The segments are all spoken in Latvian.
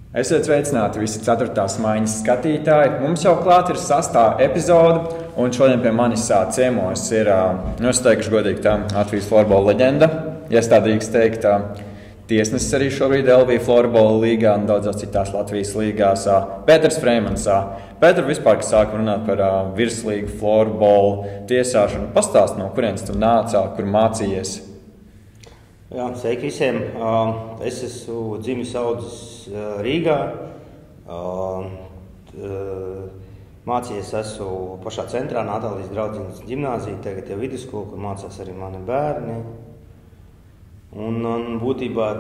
Esiet sveicināti visi 4. maiņas skatītāji. Mums jau klāt ir 6. epizode, un šodien pie manis ciemos ir, es teikšu godīgi, tā Latvijas florbola leģenda, ja tā drīkst teikt, tiesnesis arī šobrīd LV florbola līgā un daudzās citās Latvijas līgās, Pēters Freimans. Pēter, vispār, kas sāka runāt par virslīgu florbola tiesāšanu, pastāst, no kurienes tu nāc, kur mācījies? Jā, sveiki visiem. Es esmu dzimis audzis Rīgā. Mācījies esmu pašā centrā, Natālijas draudzenes ģimnāzija, tagad jau vidusskola, kur mācās arī mani bērni. Un būtībā,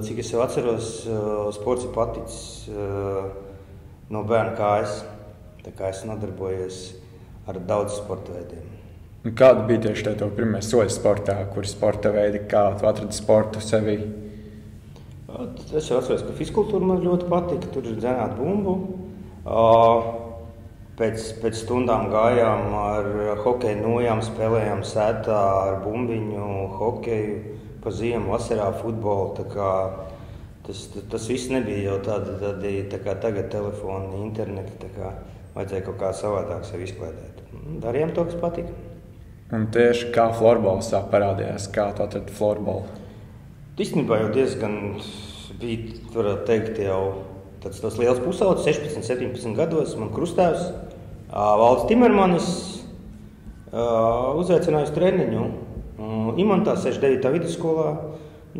cik es jau atceros, sports ir paticis no bērna kājas. Tā kā es nodarbojies ar daudz sporta veidiem. Kāda bija tieši tev pirmie soļi sportā, kuri sporta veidi, kā tu atradi sportu sevī? Es jau atceros, ka fiskultūra man ļoti patika, tur ir dzenāt bumbu. Pēc stundām gājām ar hokeju nojām, spēlējām sētā ar bumbiņu, hokeju, pa ziemu, vasarā futbolu. Tā kā tas viss nebija jau tādi tā kā tagad telefoni, interneti, tā kā vajadzēja kaut kā savādāk sevi izklaidēt. Darījām to, kas patika. Un tieši kā florbols parādījās, kā tu atradi florbolu? Īstenībā jau diezgan bija, varētu teikt, jau tāds liels pusaudzis, 16, 17 gados. Man krustāvs Valds Timermanis uzaicināja uz treniņu Imantā, 69. vidusskolā.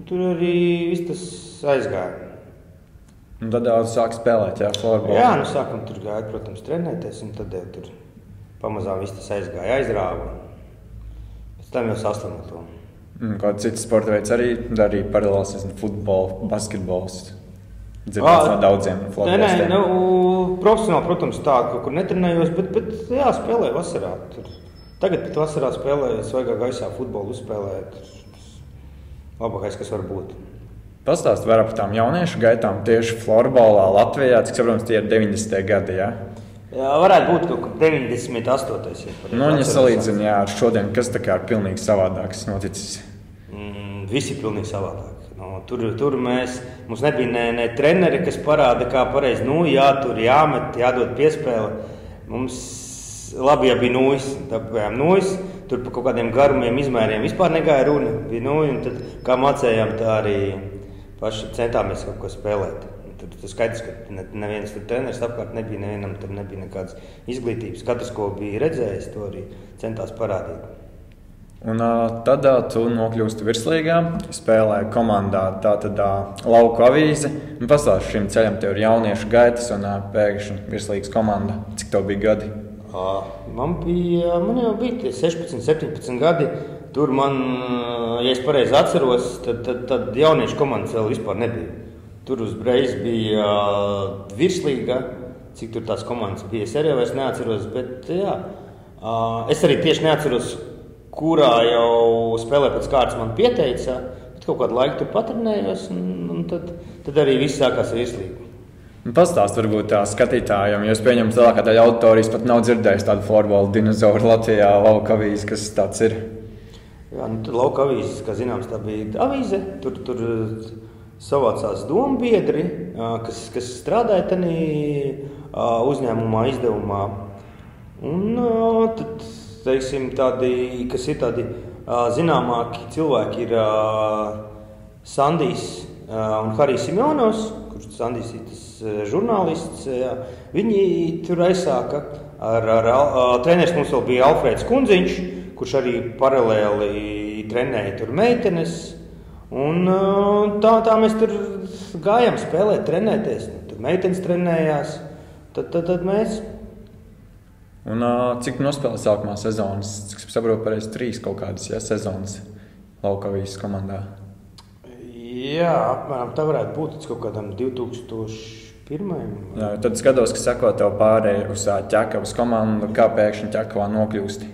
Tur arī viss tas aizgāja. Un tad jau sāk spēlēt, florbolu? Jā, sākam tur gāja, protams, trenēties, un tad jau tur pamazām viss tas aizgāja, aizrāva. Tam jau saslimot to. Kāds cits sporta veids arī darīja paralēlis, futbols, basketbols? Dzirdēts no daudziem florbolistiem. Nē, profesionāli, protams, tā, kur netrenējos, bet jā, spēlēju vasarā. Tagad pat vasarā spēlēju, svaigā gaisā futbolu uzspēlēt. Labākais, kas var būt. Pastāst vairāk par tām jauniešu gaitām tieši florbolā Latvijā, cik saprotams, tie ir 90. gadi, jā? Jā, varētu būt kaut kur 98. Ja salīdzina ar šodien, kas tā kā ir pilnīgi savādāks noticis? Visi pilnīgi savādāk. Tur mums nebija ne treneri, kas parāda, kā pareizi, tur jāmet, jādod piespēle. Mums labi, ja bija nūjas, dabējām nūjas, tur pa kaut kādiem garumiem, izmēriem vispār negāja runa, bija nūja, un tad kā mācējām, tā arī paši centāmies kaut ko spēlēt. Tur skaidrs, ka neviens treneris apkārt nebija, nevienam tur nebija nekādas izglītības. Katrs, ko bija redzējis, to arī centās parādīt. Un tad tu nokļūsti virslīgā, spēlēji komandā tātad Lauku avīze. Pastāsti šim ceļam, tev ir jauniešu gaitas un pēkšņi virslīgas komanda. Cik tev bija gadi? Man jau bija tie 16, 17 gadi. Tur man, ja es pareizi atceros, tad jauniešu komandas vēl vispār nebija. Tur uzreiz bija virslīga, cik tur tās komandas bija. Es arī vairs neatceros, bet jā. Es arī tieši neatceros, kurā jau spēlē pēc kārtas man pieteica, bet kaut kādu laiku tur patrenējos, un tad arī viss sākās virslīga. Pastāst varbūt skatītājiem, jo es pieņemu lielākā daļa auditorijas pat nav dzirdējis tādu florbola dinozauru Latvijā, Lauka avīze, kas tāds ir. Jā, Lauka avīze, kā zināms, tā bija avīze, tur savācās dombiedri, kas strādāja tajā uzņēmumā, izdevumā. Un tad, teiksim, tādi, kas ir tādi zināmāki cilvēki, ir Sandijs un Harijs Simjonovs, kurš Sandijs ir tas žurnālists. Jā. Viņi tur aizsāka treneris mums vēl bija Alfrēds Kundziņš, kurš arī paralēli trenēja tur meitenes. Un tā mēs tur gājām spēlēt, trenēties. Tur meitenes trenējās, tad mēs. Un cik nospēlē sākumā sezonas? Cik saprotu pareizi 3 kaut kādas sezonas Lauka avīzes komandā? Jā, apmēram tā varētu būt kaut kādam 2001. Jā, tad skatos, ka sako tev pārēj uz Ķekavas komandu, kā pēkšņi Ķekavā nokļūsti?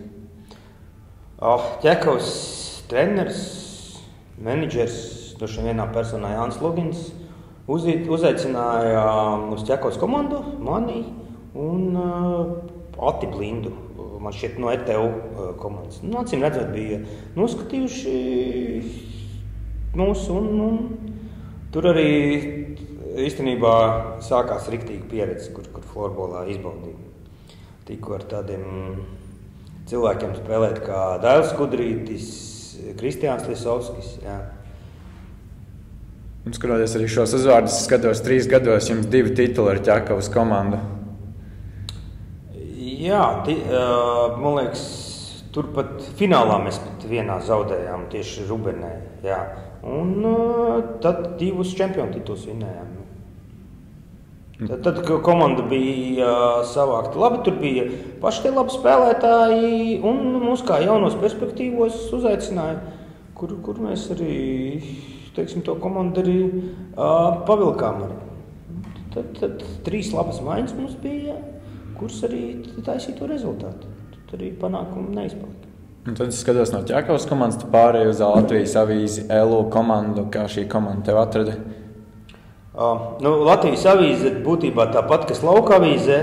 Ķekavas treneris, menedžers, droši vienā personā Jānis Lugins, uzaicināja uz Ķekavas komandu, mani un Ati Blindu, man šķiet no ETU komandas. Acīm redzot, bija noskatījuši mūs un tur arī īstenībā sākās riktīgi pieredze, kur florbolā izbaudīja. Tikko ar tādiem cilvēkiem spēlēt kā Dailis Kudrītis, Kristiāns Lisovskis. Jā. Un skatoties arī šos uzvārdus, skatos 3 gados jums 2 tituli ar Ķekavas komandu. Jā, man liekas, turpat finālā mēs pat vienā zaudējām tieši Rubenē. Jā. Un tad 2 čempionu tituls vinējām. Tad komanda bija savākta labi, tur bija paši tie labi spēlētāji un mūs kā jaunos perspektīvos uzaicināja, kur mēs arī, teiksim, to komandu arī pavilkām arī. Tad 3 labas maiņas mums bija, kuras arī taisīja to rezultātu. Tad arī panākumu neizpalika. Un tad es skatos no Ķekavas komandas, tu pārēji uz Latvijas avīzi LU komandu, kā šī komanda tev atrada? Latvijas avīze būtībā tāpat, kas Lauka avīze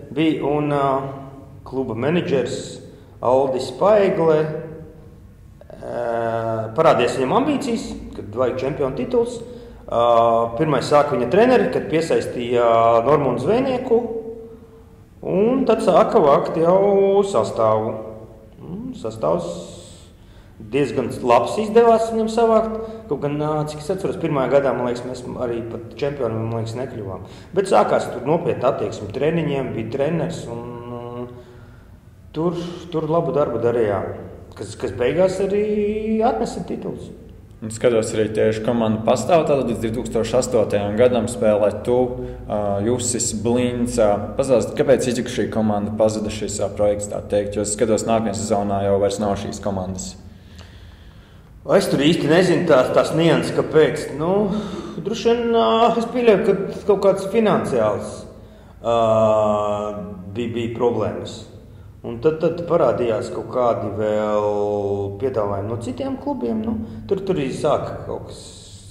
bija, un kluba menedžers Aldis Paigle parādījās viņam ambīcijas, kad vajag čempionu tituls. Pirmais sāka viņa treneri, kad piesaistīja Normundu Zvejnieku, un tad sāka vākt jau sastāvu. Sastāvs diezgan labs izdevās viņam savākt. Kaut gan, cik es atceros, pirmajā gadā, man liekas, mēs arī pat čempioni, man liekas, nekļuvām. Bet sākās tur nopietni attieksmi treniņiem, bija treneris, un tur labu darbu darījām, kas beigās arī atnesa tituls. Un skatos arī tieši komanda pastāv tātad līdz 2008. gadam spēlē tu, Jusis, Blinds. Pastāst, kāpēc iztika šī komanda pazuda šis projekts, tā teikt, jo es skatos nākamajā sezonā jau vairs nav šīs komandas. Es tur īsti nezinu tās nianses, kāpēc. Droši vien es pieļauju, ka kaut kāds finansiāls bija problēmas. Un tad parādījās kaut kādi vēl piedāvājumi no citiem klubiem. Tur arī sāka kaut kas,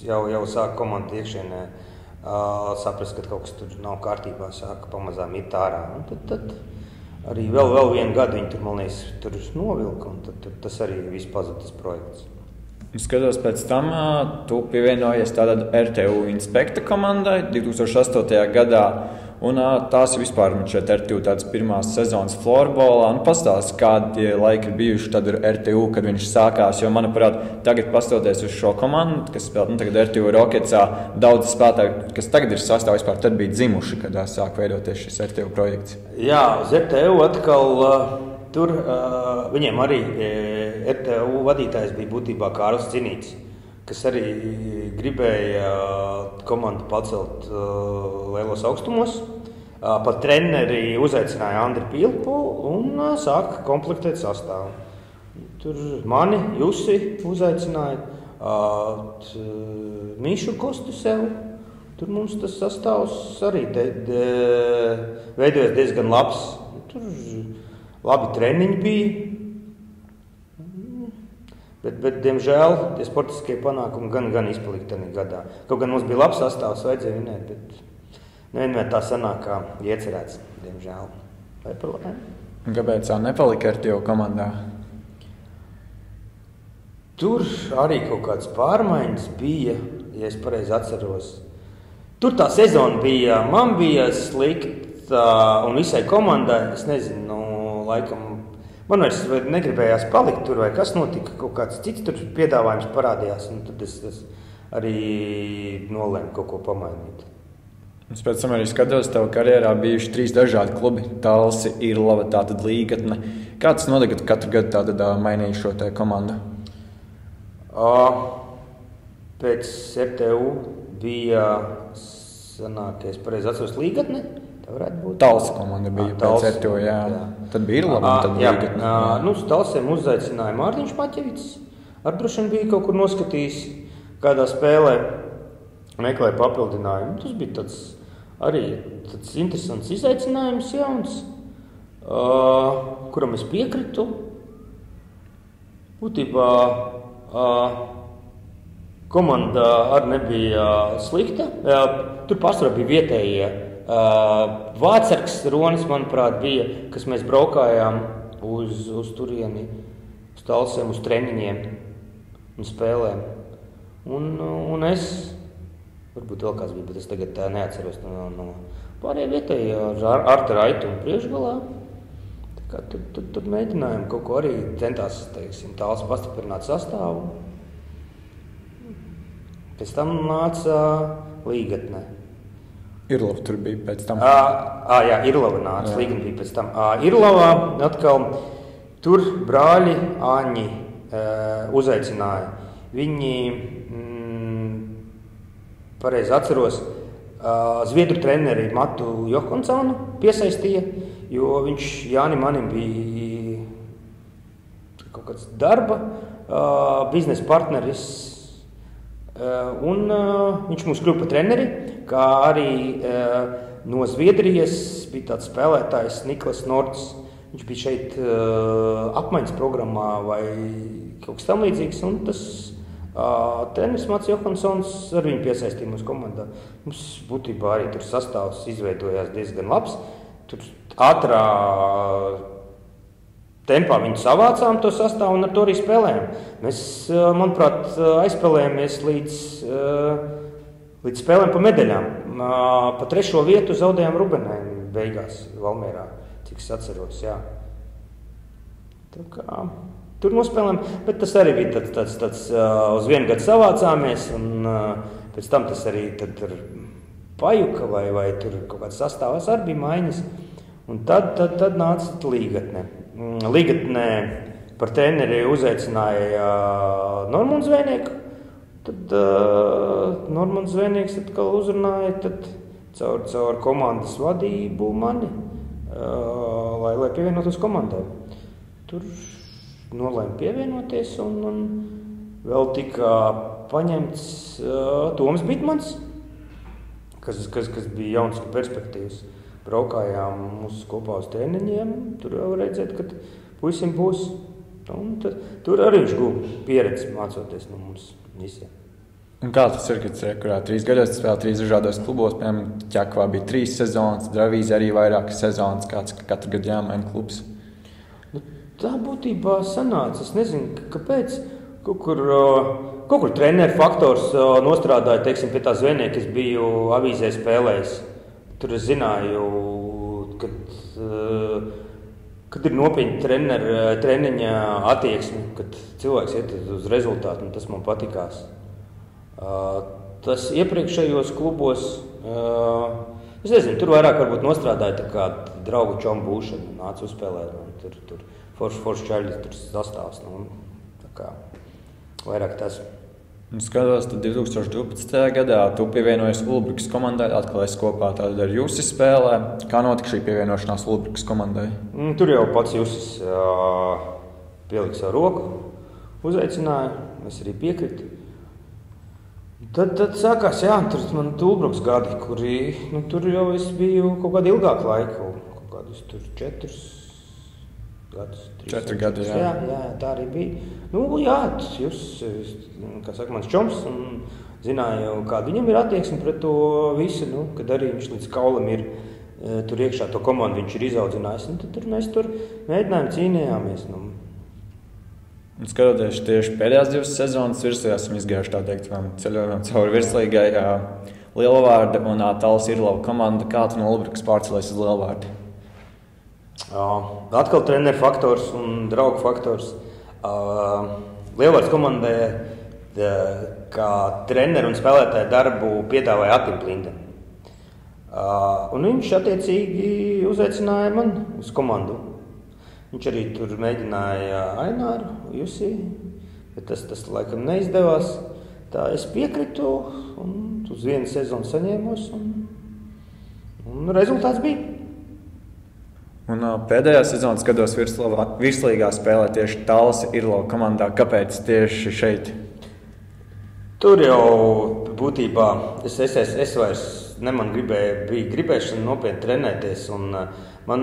jau sāka komanda iekšienē saprast, ka kaut kas tur nav kārtībā, sāka pamazām iet ārā. Un tad arī vēl vienu gadu viņi tur, man liekas, tur novilka, un tad tas arī viss pazuda tas projekts. Skatos, pēc tam tu pievienojies tātad RTU Inspekta komandai 2008. gadā, un tās ir vispār šeit RTU tādas pirmās sezonas florbolā, un pastāst, kādi laiki ir bijuši tad ar RTU, kad viņš sākās, jo, manuprāt, tagad pastoties uz šo komandu, kas spēlē, tagad RTU Rocketsā, daudz spēlētāji, kas tagad ir sastāv vispār, tad bija dzimuši, kad sāk veidoties šis RTU projekts. Jā, uz RTU atkal tur viņiem arī RTU vadītājs bija būtībā Kārlis Cinīts, kas arī gribēja komandu pacelt lielos augstumos. Pat treneri uzaicināja Andri Pilpu un sāka komplektēt sastāvu. Tur mani, Jusi uzaicināja, Mišu Kostu sev. Tur mums tas sastāvs arī veidojas diezgan labs. Tur labi treniņi bija. Bet diemžēl, tie sportiskie panākumi gan izpalika tajā gadā. Kaut gan mums bija labs sastāvs, vajadzēja vinēt, bet nevienmēr tā sanāk, kā iecerēts, diemžēl. Vai problēma? Kāpēc tā nepalika ar tev komandā? Tur arī kaut kādas pārmaiņas bija, ja es pareizi atceros. Tur tā sezona bija, man bija slikta un visai komandai, es nezinu, laikam, man vairs negribējās palikt tur, vai kas notika, kaut kāds cits tur piedāvājums parādījās, un tad es arī nolēmu kaut ko pamainīt. Es pēc tam arī skatos, tev karjerā bijuši 3 dažādi klubi, Talsi, Irlava, tātad Līgatne. Kā tas notika, ka katru gadu tātad mainīja šo te komandu? Pēc RTU bija, sanākies, pareizi atceros, Līgatne. Talsa komanda bija pēc RTU, jā. Tad bija Irlava, un tad Līgatne. Uz Talsiem uzaicināja Mārtiņš Maķevics. Ar droši vien bija kaut kur noskatījis, kādā spēlē meklēja papildinājumu. Tas bija arī tāds interesants izaicinājums jauns, kuram es piekritu. Būtībā komanda arī nebija slikta. Tur pārsvarā bija vietējie. Vācarks Ronis, manuprāt, bija, kas mēs braukājām uz turieni, uz Talsiem, uz treniņiem un spēlēm. Un es Varbūt vēl kāds bija, bet es tagad neatceros no pārējiem vietēji ar Arta Raitu un priekšgalā. Tā kā tur mēģinājām kaut ko arī centās, teiksim, Tāls pastiprināt sastāvu. Pēc tam nāca Līgatne. Irlava tur bija pēc tam. Jā, Irlava nāca, Līgatne bija pēc tam. Irlavā atkal tur brāļi Āņi uzaicināja. Viņi, pareizi atceros, zviedru treneri Matu Johansonu piesaistīja, jo viņš Jānim manim bija kaut kāds darba biznesa partneris. Un viņš mums kļuva par treneri, kā arī no Zviedrijas bija tāds spēlētājs Niklas Nords. Viņš bija šeit apmaiņas programmā vai kaut kas tam līdzīgs, un tas treneris Mats Johansons ar viņu piesaistīja mūsu komandā. Mums būtībā arī tur sastāvs izveidojās diezgan labs. Tur ātrā tempā viņu savācām to sastāvu un ar to arī spēlējām. Mēs, manuprāt, aizspēlējāmies līdz spēlēm pa medaļām. Pa 3. vietu zaudējām Rubenai beigās Valmierā, cik es atceros, jā. Tā kā tur nospēlējām, bet tas arī bija tāds uz vienu gadu savācāmies un pēc tam tas arī tad pajuka vai tur kaut kāds sastāvs arī bija maiņas. Un tad nāca Līgatne. Līgatnē par treneri uzaicināja Normundu Zvejnieku. Tad Normunds Zvejnieks atkal uzrunāja caur komandas vadību mani, lai pievienotos komandai. Tur nolēma pievienoties un vēl tika paņemts Toms Bitmans, kas bija jauns perspektīvas. Braukājām mūs kopā uz treniņiem, tur jau redzēt, ka puisim būs. Un tur arī viņš guva pieredzi mācoties no mums visiem. Un kā tas ir, kad kurā 3 gados spēlē 3 dažādos klubos, piemēram, Ķekavā bija 3 sezonas, Dravīzē arī vairākas sezonas, kāds katru gadu jāmaina klubs? Tā būtībā sanāca, es nezinu, kāpēc. Kaut kur treneru faktors nostrādāja, teiksim, pie tā zvejnieka, es biju avīzē spēlējis. Tur es zināju, kad ir nopietni treniņa attieksme, kad cilvēks iet uz rezultātu, un tas man patikās. Tas iepriekšējos klubos, es nezinu, tur vairāk varbūt nostrādāja tā kā draugu čomu būšana, nāca uzspēlēt, un tur forši čaļi tur sastāvs, tā kā vairāk tas. Un skatos, tad 2012. gadā tu pievienojies Ulbrikas komandai, atkal es kopā tātad ar Jusi spēlē. Kā notika šī pievienošanās Ulbrikas komandai? Tur jau pats Jusis pielika savu roku, uzaicināja, es arī piekritu. Tad sākās, tur man Ulbrikas gadi, kuri, tur jau es biju kaut kādu ilgāku laiku, kaut kādus tur 4 gadus. 4 gadi, jā. Jā, tā arī bija. Jūs, kā saka, mans čoms, un zināju, kāda viņam ir attieksme pret to visu, kad arī viņš līdz kaulam ir tur iekšā to komandu, viņš ir izaudzinājis, un tad mēs tur mēģinājām, cīnījāmies. Un skatoties tieši pēdējās 2 sezonas virsē, esam izgājuši tā teikt, ceļojumam cauri virslīgai Lielvārda un Tāls Irlava komanda. Kā tu no Ulbrikas pārcēlies uz Lielvārdu? Atkal treneru faktors un draugu faktors. Lielvārdas komandai kā treneru un spēlētāju darbu piedāvāja Atim Plindam. Un viņš attiecīgi uzaicināja man uz komandu. Viņš arī tur mēģināja Aināru, Jusī, bet tas laikam neizdevās. Tā es piekritu un uz 1 sezonu saņēmos un rezultāts bija. Un pēdējā sezonas gados virslīgā spēlē tieši Tāls Irlava komandā. Kāpēc tieši šeit? Tur jau būtībā es vairs neman bija gribēšana nopietni trenēties, un man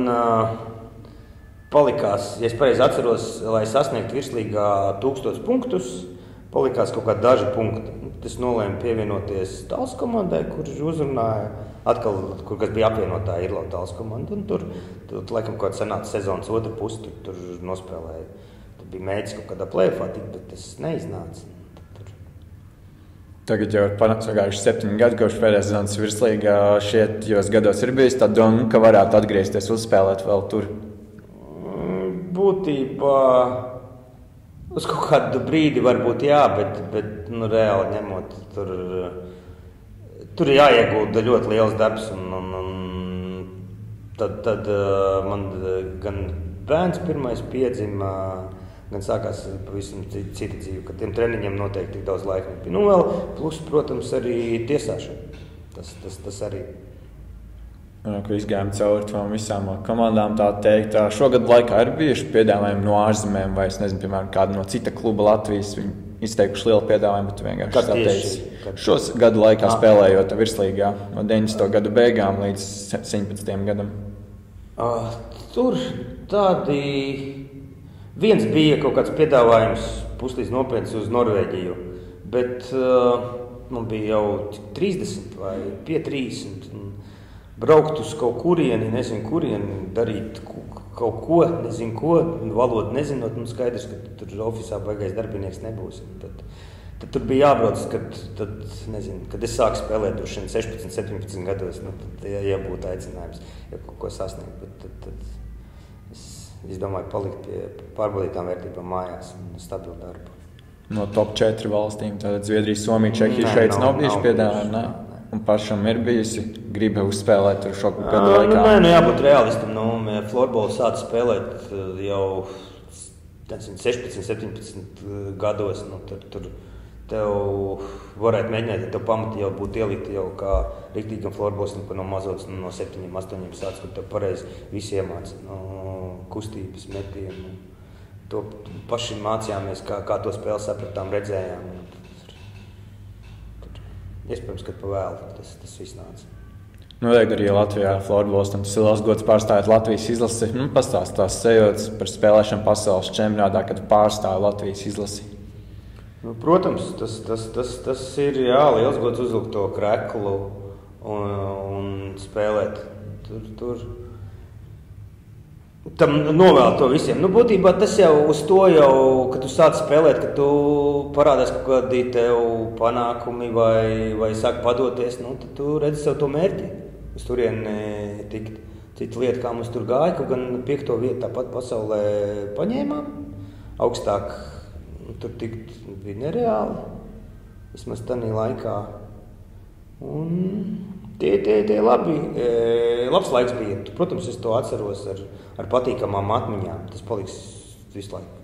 palikās, ja es pareizi atceros, lai sasniegtu virslīgā 1000 punktus, palikās kaut kādi daži punkti. Es nolēmu pievienoties Tāls komandai, kur uzrunāja atkal, kas bija apvienotā Irlava Tāls komanda, un tur laikam kaut kāda sanāca sezonas otra pusi, tur nospēlēja. Tur bija mēģis kaut kādā play-offā tikt, bet tas neiznāca. Tagad jau ir pagājuši 7 gadi, kopš pēdējās sezonas virslīgā šajos gados ir bijis tā doma, ka varētu atgriezties uzspēlēt vēl tur. Būtībā uz kaut kādu brīdi varbūt jā, bet reāli ņemot, tur ir jāiegulda ļoti liels darbs. Tad man gan bērns pirmais piedzima, gan sākās pavisam cita dzīve, ka tiem treniņiem noteikti tik daudz laika nebija. Vēl plus, protams, arī tiesāšana. Tas arī. Ka izgājām cauri tām visām komandām, tā teikt. Šogad laikā ir bijuši piedāvājumi no ārzemēm, vai es nezinu, piemēram, kāda no cita kluba Latvijas. Viņi izteikuši lielu piedāvājumu, bet vienkārši sateicis. Šos gadu laikā spēlējot virslīgā no 90. gadu beigām līdz 17. gadam. Tur tādi... Viens bija kaut kāds piedāvājums puslīdz nopietns uz Norvēģiju, bet man bija jau 30 vai pie 30. Braukt uz kaut kurieni, nezinu kurieni, darīt kaut ko, nezinu ko, valodu nezinot, skaidrs, ka tur ofisā baigais darbinieks nebūs. Tad tur bija jābrauc, kad es sāku spēlēt 16, 17 gados, tad jābūt aicinājums, ja kaut ko sasniegt. Bet es domāju, palikt pie pārbaudītām vērtībām mājās un stabilu darbu. No top 4 valstīm, tātad Zviedrija, Somija, Čehija, Šveice nav bijuši piedāvājumi, ne? Un pašam ir bijusi griba uzspēlēt tur šo gadu laikā? Jābūt realistam. Florbolu sāca spēlēt jau 16, 17 gados. Tur tev varētu mēģināt, ja tev pamati jau būtu ielikti jau kā riktīgam florbols, no mazotas, no 7, 8 sāc, kur tev pareizi visi iemāca. Kustības, metienu. To paši mācījāmies, kā to spēli sapratām, redzējām. Iespējams, ka pa vēlu tas viss nāca. Noteikti arī Latvijā ar florbolistam tas ir liels gods pārstāvēt Latvijas izlasi. Pastāst tās sajūtas par spēlēšanu pasaules čempionātā, kad pārstāv Latvijas izlasi. Protams, tas ir liels gods uzlikt to kreklu un spēlēt. Tur tam novēl to visiem. Būtībā tas jau uz to jau, kad tu sāc spēlēt, kad tu parādās kaut kādi tev panākumi vai sāk padoties, tad tu redzi sev to mērķi. Uz turieni tikt. Cita lieta, kā mums tur gāja, ka gan 5. vietu tāpat pasaulē paņēmām. Augstāk tur tikt bija nereāli. Vismaz tanī laikā. Un tie labs laiks bija. Protams, es to atceros ar patīkamām atmiņām. Tas paliks visu laiku.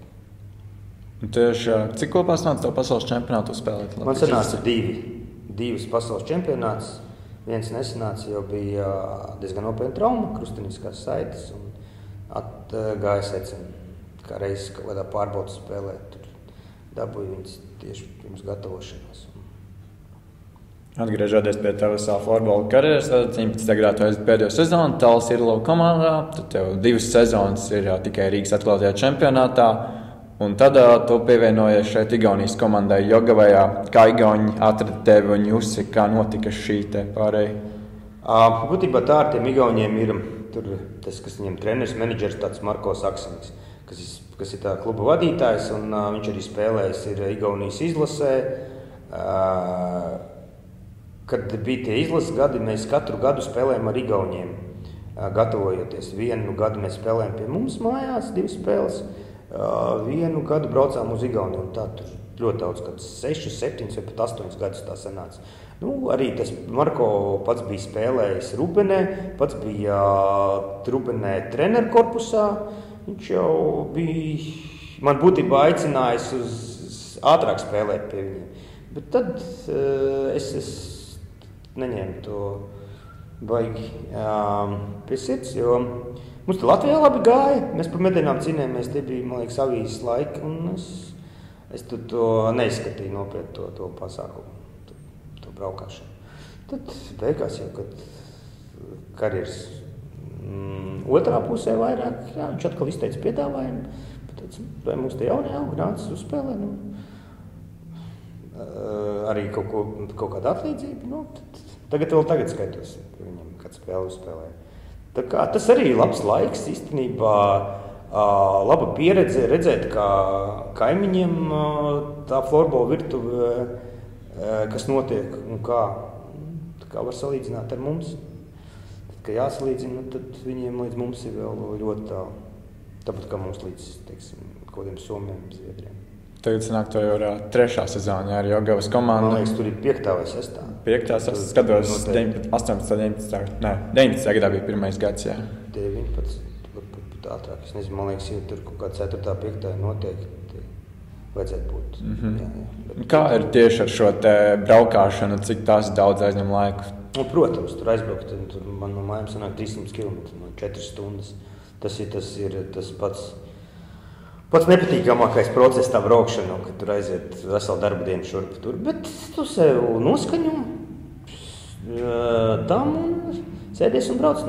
Tieši, cik kopā sanāca tev pasaules čempionātu spēlēt? Man sanāca 2 pasaules čempionāts. Viens nesanāca, jo bija diezgan nopietna trauma, krustiniskās saites un atgāja seceni, kā reizes kaut kādā pārbaudas spēlē. Tur dabūja viņas tieši pirms gatavošanās. Atgriežoties pie tavas florbola karjeras, 17. gadā tu aiziet pēdējo sezonu, Tallis Irlova komandā, tad tev 2 sezonas ir tikai Rīgas atklātajā čempionātā, un tad tu pievienojies šeit Igaunijas komandai Jogavajā. Kā Igauni atrada tevi un Jusi, kā notika šī te pārēja? Būtībā tā ar tiem Igauniem ir tur tas, kas viņiem treneris, menedžers, tāds Marko Saksons, kas ir tā kluba vadītājs, un viņš arī spēlējis ir Igaunijas izlasē. Kad bija tie izlases gadi, mēs katru gadu spēlējam ar Igauniem, gatavojoties. Vienu gadu mēs spēlējam pie mums mājās, 2 spēles. Vienu gadu braucām uz Igauniju. Tā tur ļoti daudz, kad 6, 7 vai pat 8 gadus tā sanāca. Arī tas Marko pats bija spēlējis Rubenē, pats bija Rubenē treneru korpusā. Viņš jau bija man būtībā aicinājis uz ātrāk spēlēt pie viņiem. Bet tad es neņēmu to baigi pie sirds, jo mums te Latvijā labi gāja. Mēs par medaļām cīnījāmies, tie bija, man liekas, avīzes laiki, un es to neizskatīju nopietni to pasākumu, to braukāšanu. Tad beigās jau, kad karjeras otrā pusē vairāk, viņš atkal izteica piedāvājumu, pateica, vai mums te jaunie augi nācis uz spēlē, arī kaut kāda atlīdzība, tagad skaitos viņam, kad spēle uzspēlēja. Tā kā tas arī ir labs laiks, īstenībā laba pieredze redzēt, kā kaimiņiem tā florbola virtuve kas notiek un kā var salīdzināt ar mums. Tad, kad jāsalīdzina, tad viņiem līdz mums ir vēl ļoti tālu. Tāpat kā mums līdz, teiksim, kodiem Somiem, Zviedriem. Tagad sanāk, to jau ir 3. sezona ar Jogavas komandu. Man liekas, tur ir 5. vai 6. 5. es skatos 18, 19. gadā bija pirmais gads, jā. 19, varbūt ātrāk. Es nezinu, man liekas, ja tur kaut kā 4. 5. noteikti vajadzētu būt. Jā, bet... Kā ir tieši ar šo te braukāšanu, cik tās daudz aizņem laiku? Nu, protams, tur aizbraukt, tur man no mājām sanāk 300 km, 4 stundas. Tas ir tas pats nepatīkamākais process, tā braukšana, kad tur aiziet veselu darba dienu šurp tur. Bet tu sev noskaņo tam un sēdies un brauc.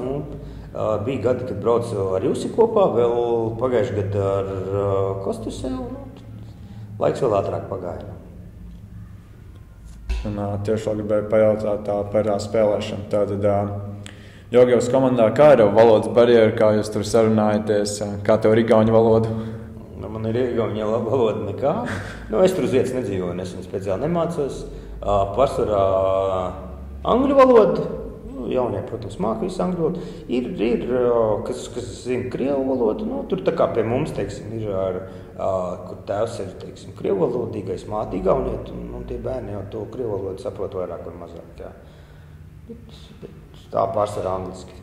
Bija gadi, kad braucu ar Jusi kopā, vēl pagājuši gadu ar Kostu sev. Laiks vēl ātrāk pagāja. Un tieši vēl gribēju pajautāt tā par spēlēšanu. Tātad Jogavas komandā, kā ir valodas barjera, kā jūs tur sarunājaties, kā tev ir igauņu valoda? Man ir igauņu valoda nekā. Es tur uz vietas nedzīvoju, es viņu speciāli nemācos. Pārsvarā angļu valodu. Jaunie, protams, māka visu angļu valodu. Ir kas zina krievu valodu. Tur tā kā pie mums, teiksim, ir, kur tēvs ir, teiksim, krievu valodīgais, māte igauņiet, un tie bērni jau to krievu valodu saprot vairāk vai mazāk. Jā. Bet tā pārsvarā angliski.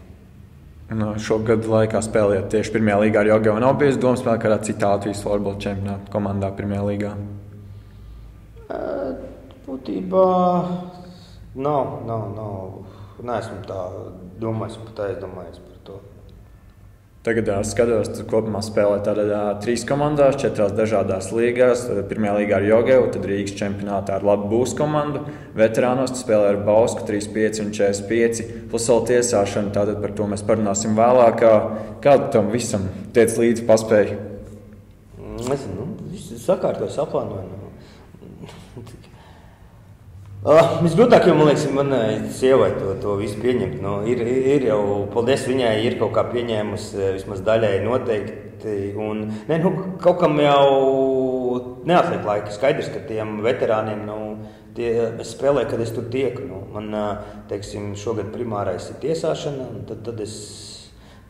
Šo gadu laikā spēlējot tieši pirmajā līgā ar Jogavu. Nav bijis doma spēlēt kādā citā Latvijas florbola čempionāta komandā pirmajā līgā? Būtībā nav. Neesmu tā domājis, pat aizdomājies par to. Tagad skatos, tu kopumā spēlē tādā 3 komandās, 4 dažādās līgās. Tad pirmajā līgā ar Jogavu, tad Rīgas čempionātā ar Labu būs komandu. Veterānos tu spēlē ar Bausku 35 un 45, plus vēl tiesāšanu, tātad par to mēs parunāsim vēlāk. Kādu tam visam tiec līdzi paspēju? Nezinu, viss sakārtojas, aplānoju. Visgrūtāk jau, man liekas, manai sievai to visu pieņemt. Ir jau, paldies viņai, ir kaut kā pieņēmusi vismaz daļai noteikti. Un, kaut kam jau neatliek laika. Skaidrs, ka tiem veterāniem es spēlēju, kad es tur tieku. Man, teiksim, šogad primārais ir tiesāšana, un tad es...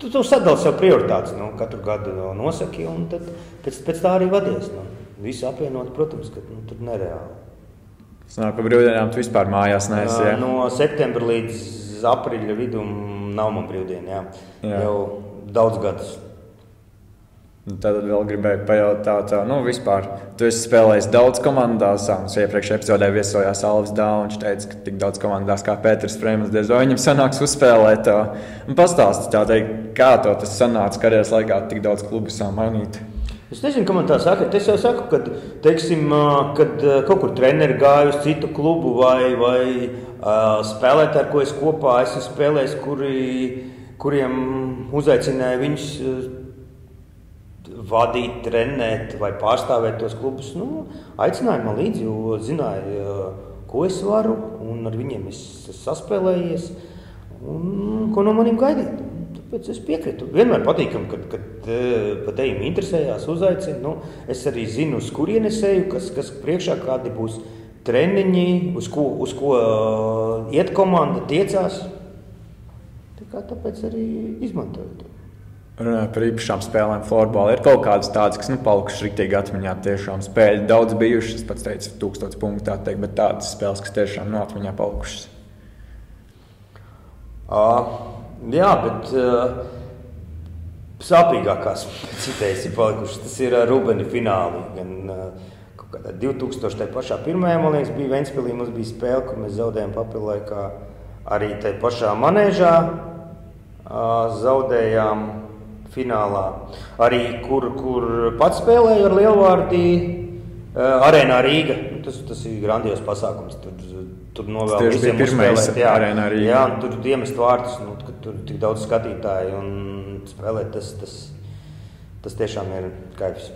Tu sadali sev prioritātes, katru gadu nosaki, un tad pēc tā arī vadies. Visu apvienot, protams, ka tur nereāli. Sanāk, pa brīvdienām tu vispār mājās neesi, jā? No septembra līdz aprīļa vidum nav man brīvdiena, jā. Jau daudz gadus. Tad vēl gribēju pajautāt, vispār, tu esi spēlējis daudz komandās, mums iepriekšējā epizodē viesojās Alvis Dāla, viņš teica, ka tik daudz komandās kā Pēters Freimans, diez vai viņam sanāks uzspēlēt. Pastāsti tā teikt, kā to tas sanāca karjeras laikā tik daudz klubu mainīt? Es nezinu, ka man tā saka. Es jau saku, kad, teiksim, kad kaut kur treneri gāju uz citu klubu vai spēlētāji, ar ko es kopā esmu spēlējis, kuriem uzaicināja viņus vadīt, trenēt vai pārstāvēt tos klubus. Aicināja man līdzi, jo zināja, ko es varu, un ar viņiem es saspēlējies, un ko no manim gaidīt. Tāpēc es piekrītu. Vienmēr patīkam, kad pa teim interesējās, uzaicina. Es arī zinu, uz kurienes eju, kas priekšā kādi būs treniņi, uz ko iet komanda, tiecās. Tāpēc arī izmantoju to. Runājot par īpašām spēlēm florbolā, ir kaut kādas tādas, kas palikušas riktīgi atmiņā. Tiešām spēļi daudz bijušas, es pats teicu 1000 punktu, tā teikt, bet tādas spēles, kas tiešām nav atmiņā palikušas. Jā, bet sāpīgākās citējas ir palikušas. Tas ir Rubeni fināli. Gan kaut kādā 2000. pašā pirmajā, man liekas, bija Ventspilī, mums bija spēle, kur mēs zaudējām papildu laikā. Arī tai pašā manēžā zaudējām finālā. Arī, kur pats spēlēju ar Lielvārdi arēnā Rīga. Tas ir grandios pasākums. Tur novēl visiem uzspēlēt. Jā, tur iemest vārtus, kad tur tik daudz skatītāji un spēlēt, tas tiešām ir kaifs.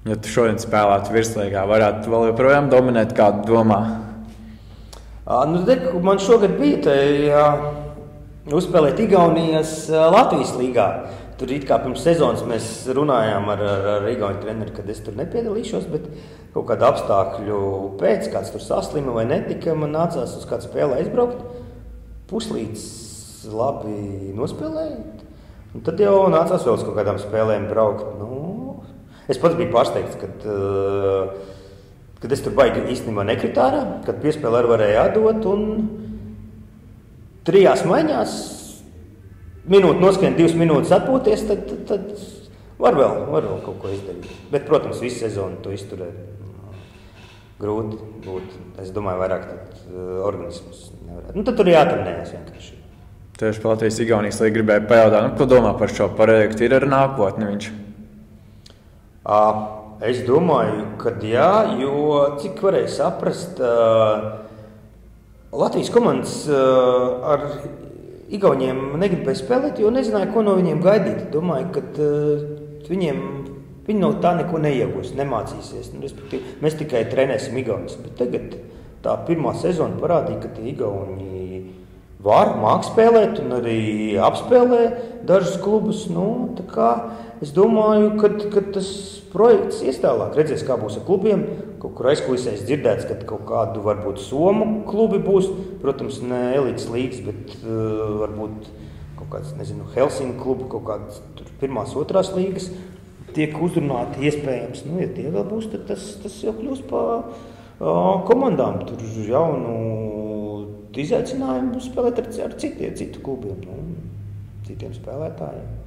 Ja tu šodien spēlētu virslīgā, varētu vēl joprojām dominēt, kādu domā? Man šogad bija uzspēlēt Igaunijas Latvijas līgā. tur it kā pirms sezonas mēs runājām ar Igauņu treneri, kad es tur nepiedalīšos, bet kaut kādu apstākļu pēc, kāds tur saslima vai netika, man nācās uz kādu spēli aizbraukt. Puslīdz labi nospēlējot. Un tad jau nācās vēl uz kaut kādām spēlēm braukt. Nu, es pats biju pārsteigts, kad es tur baigi īstenībā nekritu ārā, kad piespēli arī varēja atdot un 3 maiņās minūte noskrien, 2 minūtes atpūties, tad var vēl kaut ko izdarīt. Bet, protams, visu sezonu to izturēt grūti būt. Es domāju, vairāk organismus nevarētu. Nu, tad tur jātrenējas vienkārši. Tieši Latvijas-Igaunijas līga gribēja pajautāt, ko domā par šo projektu, ir ar nākotni viņš? Es domāju, ka jā, jo cik varēja saprast, Latvijas komandas ar Igauniem negribēja spēlēt, jo nezināja, ko no viņiem gaidīt. Domāju, ka viņi no tā neko neiegūs, nemācīsies. Mēs tikai trenēsim Igaunis, bet tagad tā pirmā sezona parādīja, ka tie Igauni māk spēlēt un arī apspēlē dažus klubus. Nu, tā kā es domāju, ka tas projekts ies tālāk. Redzēs, kā būs ar klubiem. Kaut kur aizkulisēs dzirdēts, ka kaut kādu varbūt Somu klubi būs. Protams, ne elites līgas, bet varbūt kaut kāds, nezinu, Helsinku klubi, kaut kādas 1., 2. līgas tiek uzrunāti iespējams. Nu, ja tie vēl būs, tad tas jau kļūs pa komandām. Tur jaunu izaicinājumu spēlēt ar citu klubiem, citiem spēlētājiem.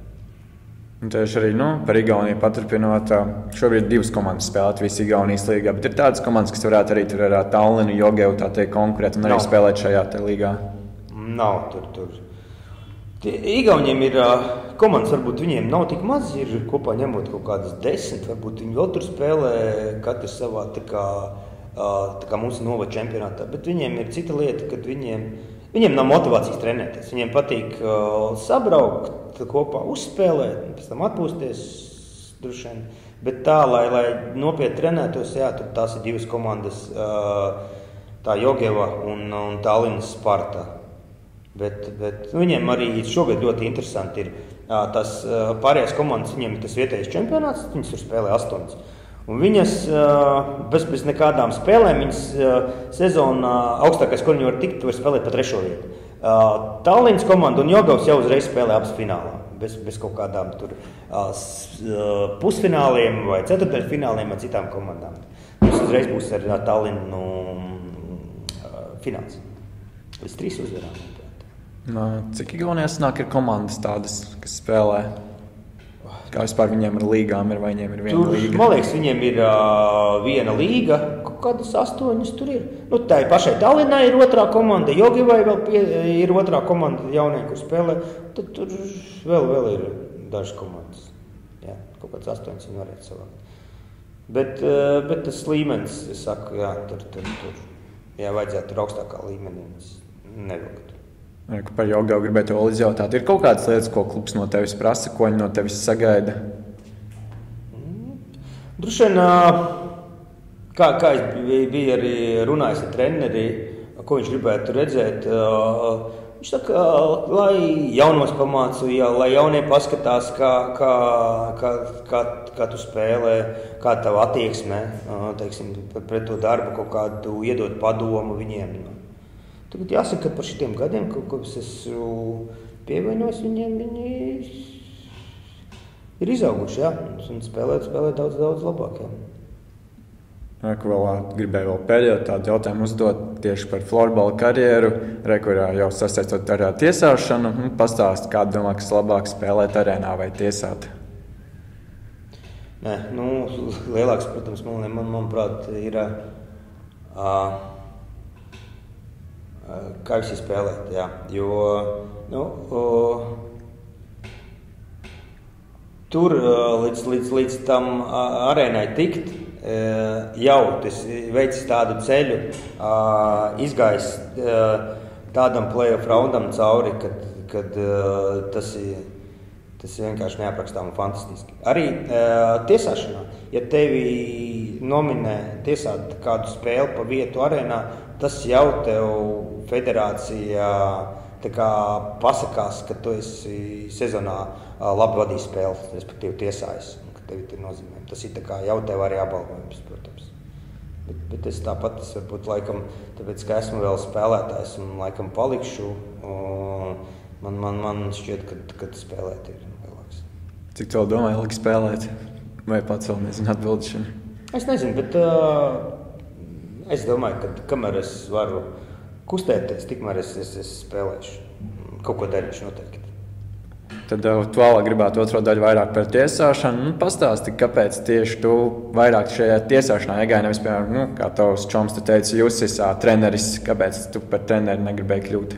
Un tieši arī par Igauniju paturpinot, šobrīd 2 komandas spēlē Latvijas-Igaunijas līgā, bet ir tādas komandas, kas varētu arī tur ar Tallinu, Jogevu tā teikt konkurēt un arī spēlēt šajā te līgā. Nav tur. Igauniem ir komandas, varbūt viņiem nav tik maz, ir kopā ņemot kaut kādas 10, varbūt viņi vēl tur spēlē, katrs savā tā kā mums ir Nova čempionātā, bet viņiem ir cita lieta, kad viņiem nav motivācijas trenēties. Viņiem patīk sabraukt kopā, uzspēlēt, pēc tam atpūsties droši vien. Bet tā, lai nopietni trenētos, jā, tur tās ir 2 komandas, tā Jogeva un Tallinas Sparta. Bet viņiem arī šogad ļoti interesanti ir tās pārējās komandas, viņiem ir tas vietējais čempionāts, viņas tur spēlē 8. Un viņas bez nekādām spēlēm, viņas sezonā augstākais, ko viņi var tikt, var spēlēt pa 3. vietu. Tallinas komanda un Jogavs jau uzreiz spēlē abas finālā, bez kaut kādām tur pusfināliem vai ceturtdaļfināliem ar citām komandām. Mums uzreiz būs ar Tallinu fināls. Līdz 3 uzvarām. Cik Igaunijā sanāk ir komandas tādas, kas spēlē? Kā vispār viņiem ar līgām ir, vai viņiem ir viena līga? Man liekas, viņiem ir viena līga, kaut kādas 8 tur ir. Nu, tā ir pašai Tallinai ir 2. komanda, Jogivai vēl ir 2. komanda jaunie, kur spēlē. Tad tur vēl ir dažas komandas. Jā, kaut kāds 8 viņi varētu savākt. Bet tas līmenis, es saku, jā, tur jā, vajadzētu tur augstākā līmenī nevilkt. Par Jogavu gribēju tev izjautāt. Ir kaut kādas lietas, ko klubs no tevis prasa, ko viņi no tevis sagaida? Droši vien, kā es biju arī runājis ar treneri, ko viņš gribētu redzēt. Viņš saka, lai jaunos pamācu, lai jaunie paskatās, kā tu spēlē, kā tava attieksme, teiksim, pret to darbu, kaut kādu iedot padomu viņiem. Tagad jāsaka, ka par šitiem gadiem, ko es esmu pievienojis, viņi ir izauguši, jā, un spēlē daudz labāk, jā. Gribēju pēdējo tādu jautājumu uzdot tieši par florbola karjeru, kurā jau sasaistot ar tiesāšanu. Pastāst, kādu domā, kas labāk spēlēt arēnā vai tiesāt? Nē, lielāks, protams, manuprāt, ir kā visi spēlēt, jā, jo tur līdz tam arēnai tikt, jau tas veicis tādu ceļu, izgājis tādam play-off raundam cauri, kad tas ir vienkārši neaprakstām un fantastiski. Arī tiesāšanā, ja tevi nominē tiesāt kādu spēli pa vietu arēnā, tas jau tev federācijā tā kā pasakās, ka tu esi sezonā labi vadījis spēli, respektīvi tiesājis, un ka tev ir nozīmējumi. Tas ir tā kā jau tev arī apbalvojums, protams. Bet es tāpat, varbūt laikam, tāpēc, ka esmu vēl spēlētājs un laikam palikšu, man šķiet, ka spēlēt ir lielāks. Cik tev domāji, ilgi spēlēt? Vai pats vēl nezinu atbildi šim? Es nezinu, bet es domāju, ka kamēr es varu kustēties, tikmēr es spēlēšu. Kaut ko darīšu noteikti. Tad tu vēlāk gribētu otro daļu vairāk par tiesāšanu. Pastāsti, kāpēc tieši tu vairāk šajā tiesāšanā iegāji, nevis, piemēram, kā tavs čoms, tu teici, jūs esi treneris, kāpēc tu par treneri negribēji kļūt?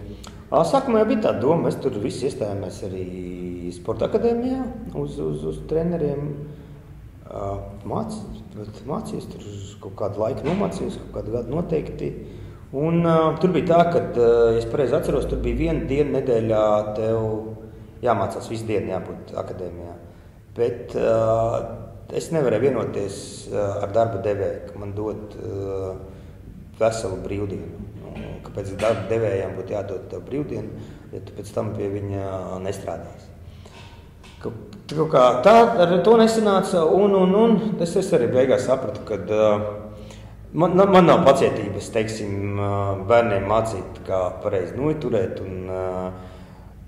Sākumā jau bija tā doma, mēs tur visi iestājāmies arī sporta akadēmijā uz treneriem. Mācījos, tur kaut kādu laiku nomācījos, kaut kādu gadu noteikti. Un tur bija tā, ka, ja es pareizi atceros, tur bija viena diena nedēļā tev jāmācās, visu dienu jābūt akadēmijā. Bet es nevarēju vienoties ar darba devēju, ka man dod veselu brīvdienu. Kāpēc darba devējām būtu jādod tev brīvdienu, ja tu pēc tam pie viņa nestrādās. Kaut kā tā ar to nesanāca, un es arī beigās sapratu, ka man nav pacietības, teiksim, bērniem mācīt, kā pareizi noturēt un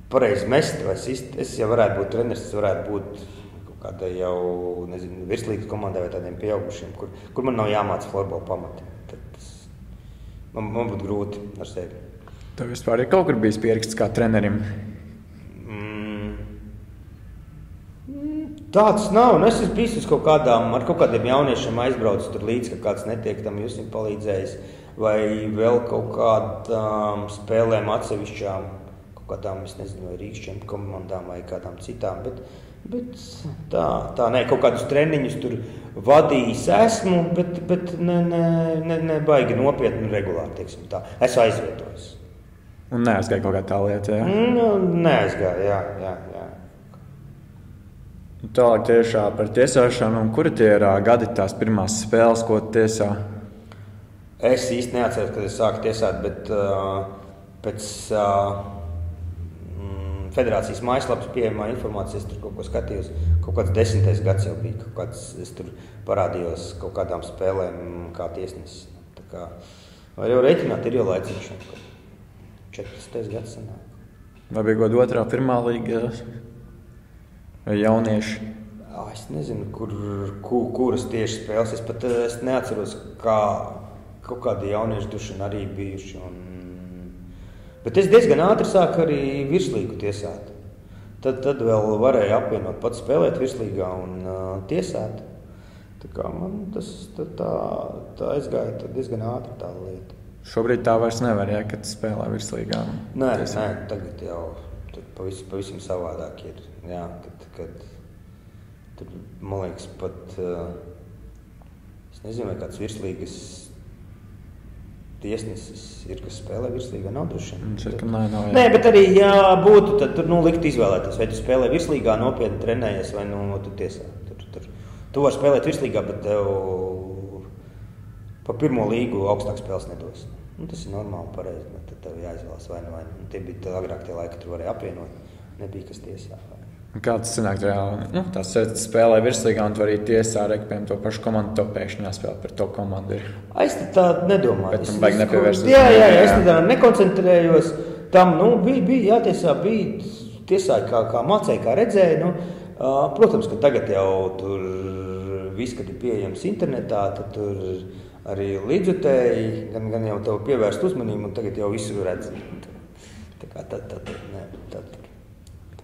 pareizi mest vai sist. Es jau varētu būt treneris, es varētu būt kaut kādai jau, nezinu, virslīgas komandai vai tādiem pieaugušiem, kur man nav jāmāca florbola pamati. Man būtu grūti ar sevi. Tev vispār ir kaut kur bijis pieraksts kā trenerim? Tāds nav. Es esmu bijis ar kaut kādiem jauniešiem aizbraucis tur līdz, ka kāds netiek tam jūs viņam palīdzējis, vai vēl kaut kādām spēlēm atsevišķām, kaut kādām, es nezinu, vai Rīkšķiem komandām vai kādām citām, bet tā ne, kaut kādus treniņus tur vadījis esmu, bet ne baigi nopietni un regulāri, teiksim tā. Esmu aizvietojis. Un neaizgāja kaut kā tā lieta, jā? Neaizgāja, jā. Tālāk tiešā par tiesāšanu, un kuri tie ir gadi tās pirmās spēles, ko tiesā? Es īsti neatceros, kad es sāku tiesāt, bet pēc federācijas mājaslapas pieejamā informācijas tur kaut ko skatījos. Kaut kāds 10. gads jau bija, es tur parādījos kaut kādām spēlēm kā tiesnesis. Tā kā, var jau reiķināt, ir jau laiciņš, 14. gads sanāk. Vai bija god otrā, pirmā līga vai jaunieši? Es nezinu, kuras tieši spēles. Es pat neatceros, kā kaut kādi jaunieši dušana arī bijuši. Bet es diezgan ātri sāku arī virslīgu tiesāt. Tad vēl varēju apvienot pats spēlēt virslīgā un tiesāt. Tā kā man tā aizgāja diezgan ātri tā lieta. Šobrīd tā vairs nevar, ja, kad spēlē virslīgā? Nē, tagad jau pavisam savādāk ir. Jā, kad tur, man liekas, pat es nezinu, vai kāds virslīgas tiesnesis ir, kas spēlē virslīgā, nav droši. Nē, bet arī, ja būtu, tad tur likt izvēlēties, vai tu spēlē virslīgā, nopietni trenējies, vai tu tiesā. Tu vari spēlēt virslīgā, bet tev pa pirmo līgu augstāk spēles nedos. Tas ir normāli, pareizi, bet tad tev jāizvēlas vai nu. Tie bija agrāk tie laiki, tur varēja apvienot, nebija kas tiesā. Kā tas sanāk reāli? Tās spēlē virslīgā un tu arī tiesā rekpiem to pašu komandu, to pēkšņi jāspēlē par to komandu ir. Es tā nedomāju. Bet tam baigi nepievērst. Jā, es tā nekoncentrējos. Tam, bija jātiesā, bija tiesāji kā mācēji, kā redzēju. Protams, ka tagad jau tur viss, kad ir pieejams internetā, tad tur arī līdzjutēji, gan jau tev pievērst uzmanību, un tagad jau visu redz. Tā kā tad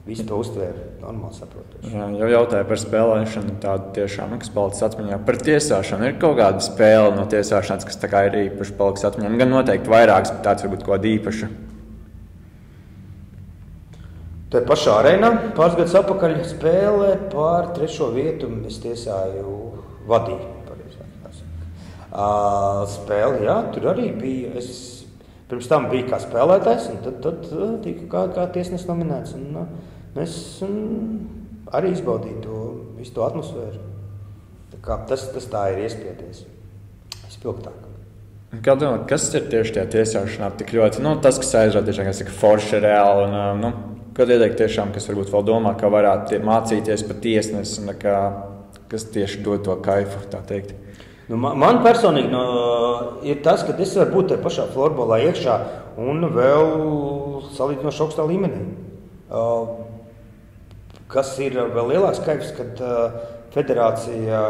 visu to uztvēra normāli saprotoši. Jā, jau jautāju par spēlēšanu, tādu tiešām, kas palicis atmiņā. Par tiesāšanu ir kaut kāda spēle no tiesāšanas, kas tā kā ir īpaši palicis atmiņā. Gan noteikti vairākas, bet tāds varbūt kaut kāda īpaša. Tā pašā arēnā pāris gadus atpakaļ spēlē par 3. vietu, es tiesāju vadīju. Spēle, jā, tur arī bija. Es pirms tam biju kā spēlētājs, un tad tika kā tiesnesis nominēts. Es arī izbaudīju visu to atmosfēru. Tā kā tas tā ir iespiedies spilgtāk. Kā domā, kas ir tieši tajā tiesāšanā tik ļoti, tas, kas aizrāda tiešām, kas ir forši reāli, un, kad ieteikt tiešām, kas varbūt vēl domā, kā varētu mācīties par tiesnesi, un kas tieši dod to kaifu, tā teikt? Man personīgi ir tas, ka es varu būt tajā pašā florbolā iekšā un vēl salīdzinoši augstā līmenī. Kas ir vēl lielāks kaifs, kad federācija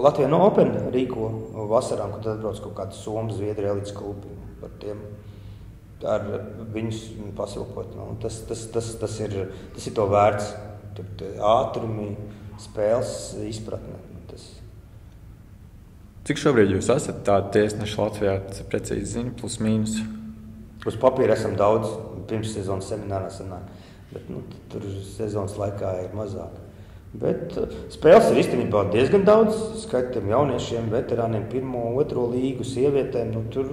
Latvijā Open rīko vasarām, kad atbrauc kaut kāds Somu, Zviedri, elites klubi par tiem, ar viņus pasilpot. Tas ir to vērts. Tur ātrumi, spēles izpratne. Cik šobrīd jūs esat tādi tiesneši Latvijā, precīzi zini, plus mīnus? Uz papīra esam daudz, pirms sezonas seminārā sanāk, bet tur sezonas laikā ir mazāk. Bet spēles ir īstenībā diezgan daudz, skaitiem jauniešiem, veterāniem, 1. un 2. līgu, sievietēm, tur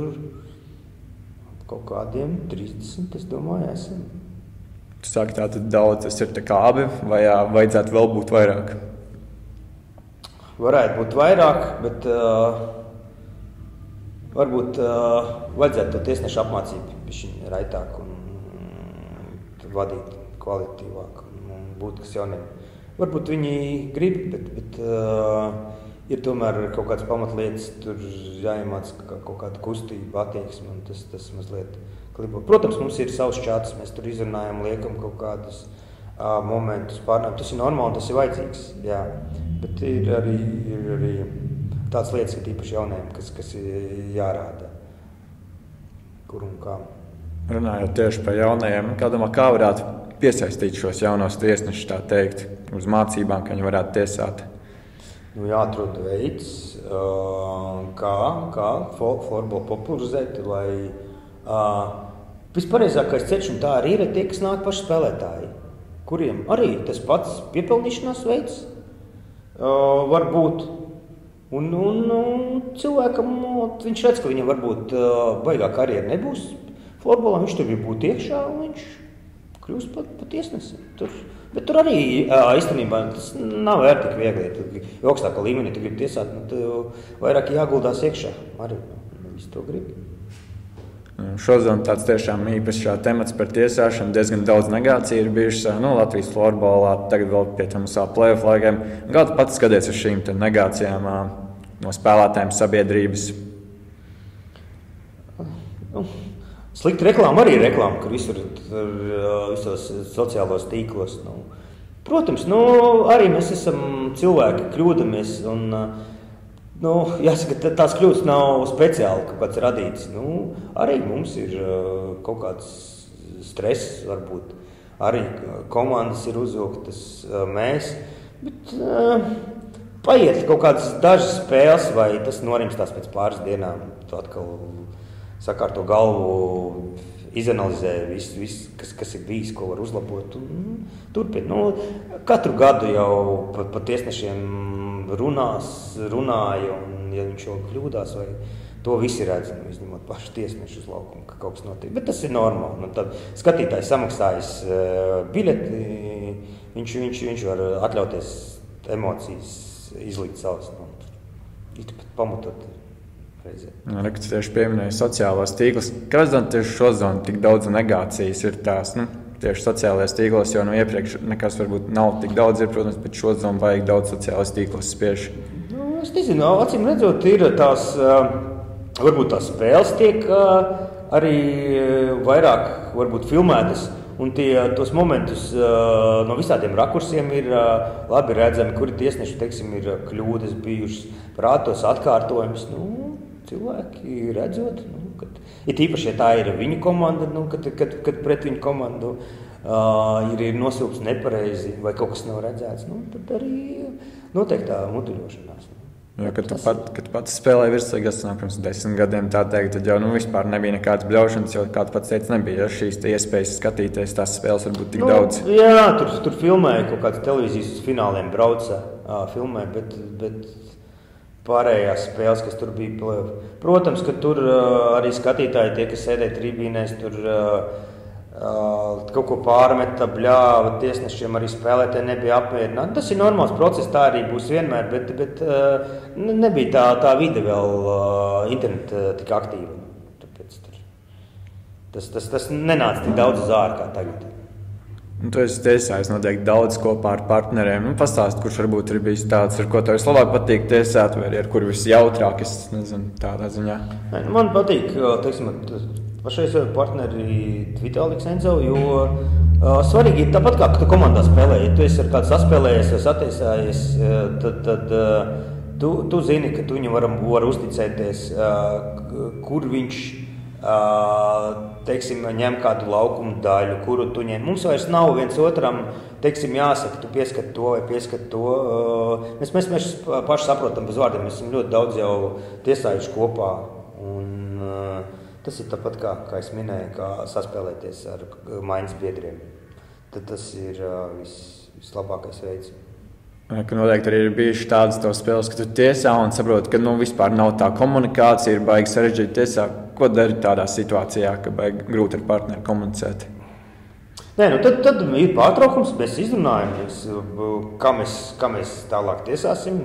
kaut kādiem 30, es domāju, esam. Tu saki, tātad daudz, tas ir tā kā abi, vai vajadzētu vēl būt vairāk? Varētu būt vairāk, bet varbūt vajadzētu to tiesnešu apmācību bišķiņ raitāk un vadīt kvalitatīvāk un būt kas jauniem. Varbūt viņi grib, bet ir tomēr kaut kādas pamatlietas, tur jāiemāc kaut kāda kustība, attieksme, un tas mazliet klibo. Protams, mums ir savs čats, mēs tur izrunājam, liekam kaut kādus momentus, pārnājam. Tas ir normāli, tas ir vajadzīgs, jā. Bet ir arī tāds lietas, ka īpaši jauniem, kas ir jārāda, kur un kā. Runājot tieši par jaunajiem, kā varētu piesaistīt šos jaunos tiesnešus, tā teikt, uz mācībām, ka viņi varētu tiesāt? Jāatrod veids, kā florbolu popularizēt, lai vispareizākais ceļš, un tā arī ir tie, kas nāk paši spēlētāji, kuriem arī tas pats piepelnīšanās veids var būt. Un cilvēkam, viņš redz, ka viņam varbūt baigā karjera nebūs florbolā, viņš tur grib būt iekšā, un viņš kļūst par tiesnesi. Bet tur arī īstenībā tas nav tik viegli. Jo augstākā līmenī tu gribi tiesāt, vairāk jāguldās iekšā. Arī visu to grib. Šodien tāds tiešām īpašs temats par tiesāšanu. Diezgan daudz negāciju ir bijušas Latvijas florbolā, tagad vēl pie tam play-off laikiem. Kā tu pats skaties uz šīm negācijām no spēlētājiem sabiedrības? Slikta reklāma arī ir reklāma, kur visur visos sociālos tīklos. Protams, arī mēs esam cilvēki, kļūdamies, un jāsaka, tās kļūdas nav speciāli kaut kāds radīts. Arī mums ir kaut kāds stress, varbūt arī komandas ir uzvilktas, mēs, bet paiet kaut kādas dažas spēles, vai tas norimstās pēc pāris dienām, tu atkal sakārto galvu, izanalizē visu, kas ir bijis, ko var uzlabot. Turpin. Katru gadu jau par tiesnešiem runāja, un ja viņš jau kļūdās, vai to visi redz, izņemot pašu tiesnešu uz laukumu, ka kaut kas notiek. Bet tas ir normāli. Tad skatītājs samaksājas biļeti, viņš var atļauties emocijas izlikt savas. Pamatot. Rekts tieši pieminēja sociālos tīklus. Kāpēc tieši šodien tik daudz negācijas ir tās, tieši sociālajās tīklos, jo iepriekš nekas varbūt nav tik daudz, protams, bet šodien vajag daudz sociālās tīklos spiež. Es nezinu, acīm redzot, ir tās, varbūt tās spēles tiek arī vairāk varbūt filmētas, un tos momentus no visādiem rakursiem ir labi redzami, kuri tiesneši, teiksim, ir kļūdas bijušas, prātos atkārtojums, cilvēki redzot, kad ir īpaši, ja tā ir viņu komanda, kad pret viņu komandu ir nosilps nepareizi vai kaut kas nav redzēts, tad arī notiek tā mutuļošanās. Jo, kad tu pats spēlēji virslīgās, pirms 10 gadiem tā teikt, tad jau vispār nebija nekādas bļaušanas, jo, kā tu pats teici, nebija šīs iespējas skatīties, tās spēles varbūt tik daudz. Jā, tur filmēja kaut kādas televīzijas fināliem brauca, filmē, bet pārējās spēles, kas tur bija play-off. Protams, ka tur arī skatītāji, tie, kas sēdēja tribīnēs, tur kaut ko pārmeta, bļāva, tiesnešiem arī spēlētāji nebija apmierināti. Tas ir normāls process, tā arī būs vienmēr, bet nebija tā vide vēl interneta tik aktīva. Tāpēc tas nenāca tik daudz uz ārā kā tagad. Tu esi tiesājis noteikti daudz kopā ar partneriem. Pastāst, kurš varbūt ir bijis tāds, ar ko tev vislabāk patīk tiesāt, vai ar kuru visjautrāk, es nezinu, tādā ziņā. Man patīk, teiksim, pašais partneri Vitālijs Enzo, jo svarīgi ir tāpat kā tu komandā spēlē. Ja tu esi ar kādu saspēlējies vai satiesājies, tad tu zini, ka tu viņam var uzticēties, kur viņš teiksim, ņem kādu laukumu daļu, kuru tu ņem. Mums vairs nav viens otram, teiksim, jāsaka, tu pieskat to vai pieskat to. Mēs paši saprotam bez vārdiem, mēs esam ļoti daudz jau tiesājuši kopā. Un tas ir tāpat kā es minēju, kā saspēlēties ar maiņas biedriem. Tad tas ir vislabākais veids. Ka noteikti arī ir bijuši tādas tavas spēles, ka tu tiesā un saproti, ka vispār nav tā komunikācija, ir baigi sarežģīti tiesā. Ko dari tādā situācijā, ka baigi grūti ar partneri komunicēt? Nē, tad ir pārtraukums, mēs izrunājamies, kā mēs tālāk tiesāsim.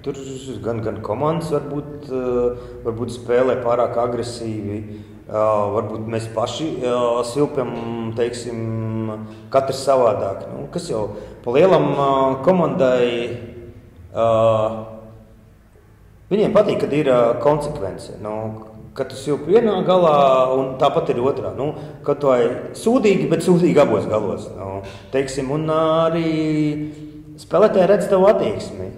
Tur gan komandas varbūt spēlē pārāk agresīvi, varbūt mēs paši svilpjam, teiksim, katrs savādāk. Kas jau pa lielam komandai, viņiem patīk, kad ir konsekvence. Kad tu silpi vienā galā un tāpat ir otrā. Kad tu sūdīgi, bet sūdīgi abos galos. Teiksim, un arī spēlētāji redz tavu attieksmi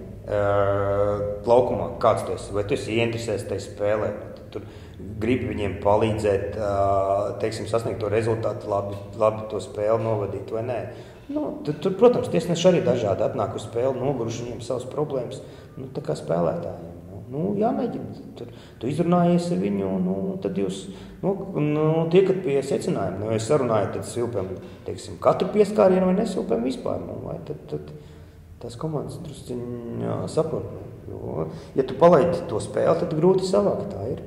laukumā, kāds tu esi. Vai tu esi ieinteresēts tai spēlē. Tur gribi viņiem palīdzēt, teiksim, sasniegt to rezultātu, labi to spēli novadīt vai nē. Tur, protams, tiesneši arī dažādi atnāk uz spēli, noguruši viņiem savas problēmas, tā kā spēlētājiem. Jāmēģina. Tu izrunājies ar viņu, tad jūs tiekat pie secinājuma. Ja sarunājat, tad silpjam, teiksim, katru pieskārienu vai nesilpjam vispār. Vai tad tās komandas drusciņ saprot. Jo, ja tu palaidi to spēli, tad grūti savākt. Tā ir.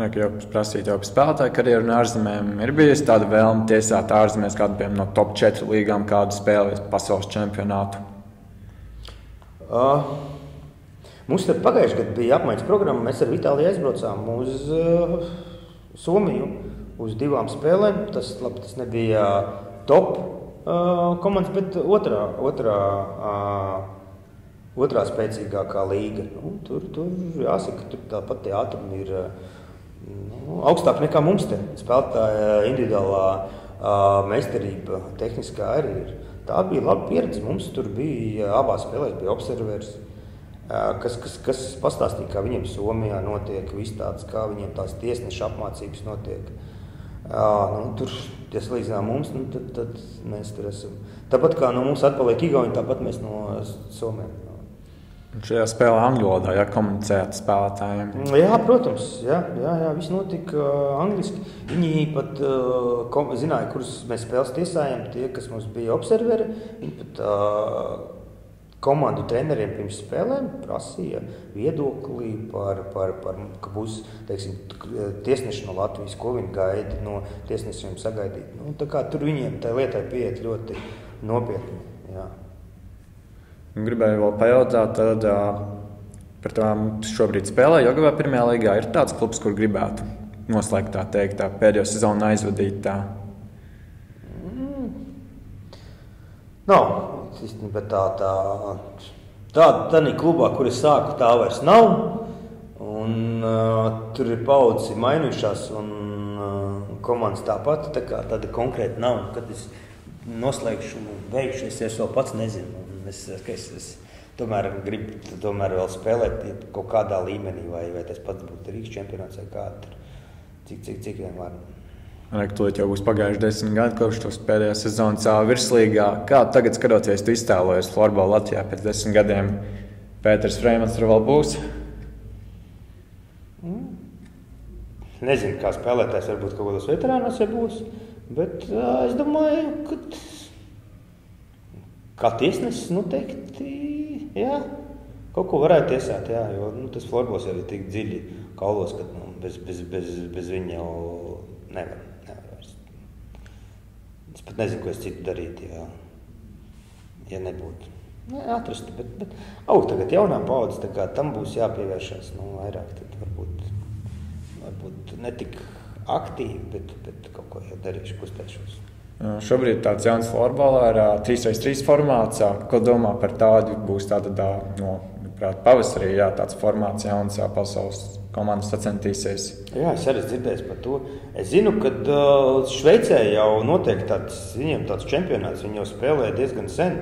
Jau prasīt jau par spēlētāju karjeru un ārzemēm. Ir bijusi tāda vēlme tiesāt ārzemēs kādu, piemēram, no top 4 līgām, kādu spēlēs pasaules čempionātu? Mums tad pagājuši gadu bija apmaiņas programma. Mēs ar Vitāliju aizbraucām uz Somiju uz 2 spēlēm. Tas nebija top komandas, bet otrā spēcīgākā līga. Tur jāsaka, tur tāpat tie ātrumi ir augstāk nekā mums te. Spēlētāja individuālā meistarība, tehniskā arī ir. Tā bija laba pieredze. Mums tur bija abās spēlēs bija observers, kas pastāstīja, kā viņiem Somijā notiek, viss tāds, kā viņiem tās tiesneša apmācības notiek. Tur, ja salīdzinām mums, tad mēs tur esam. Tāpat kā no mums atpaliek Igauni, tāpat mēs no Somiem. Un šajā spēlē angļu valodā komunicēt spēlētājiem? Jā, protams. Jā, viss notika angliski. Viņi pat zināja, kurus mēs spēles tiesājam, tie, kas mums bija observeri. Viņi pat komandu treneriem pirms spēlēm prasīja viedokli par ka būs, teiksim, tiesneši no Latvijas, ko viņi gaida no tiesnešiem sagaidīt. Tā kā tur viņiem tā lietai pieiet ļoti nopietni. Jā. Gribēju vēl pajautāt tad, par tām šobrīd spēlē Jogavā pirmajā līgā. Ir tāds klubs, kur gribētu noslēgt tā pēdējo sezonu aizvadīt tā? Nav. Bet tā klubā, kur es sāku, tā vairs nav. Un tur ir paudzes mainījušās un komandas tāpat. Tā kā tāda konkrēta nav. Kad es noslēgšu, beigšu, es vēl pats nezinu. Es tomēr gribu vēl spēlēt kaut kādā līmenī, vai tas pats būtu Rīgas čempionāts vai kāda. Cik vien var. Tūlīt jau būs pagājuši 10 gadi, kopš tos pēdējā sezonas virslīgā. Kā tagad skatoties, tu iztēlojies florbolu Latvijā pēc 10 gadiem? Pēters Freimans tur vēl būs? Nezinu, kā spēlētājs varbūt kaut kādos veterānos būs, bet es domāju, ka kā tiesnesis noteikti, jā, kaut ko varētu tiesāt, jā, jo tas florbols jau ir tik dziļi kaulos, ka bez viņa jau nevar. Es pat nezinu, ko es citu darītu, ja nebūtu. Atrastu, bet tagad jaunā paudze, tā kā tam būs jāpievēršās, vairāk, tad varbūt ne tik aktīvi, bet kaut ko jau darīšu, kustēšos. Šobrīd tāds jauns florbolā ir 3x3 formāts. Ko domā par tādu? Būs tāda pavasarī tāds formāts jauns pasaules komandas sacentīsies. Jā, es arī dzirdēju par to. Es zinu, ka Šveicē jau notiek viņiem tāds čempionāts. Viņi jau spēlē diezgan sen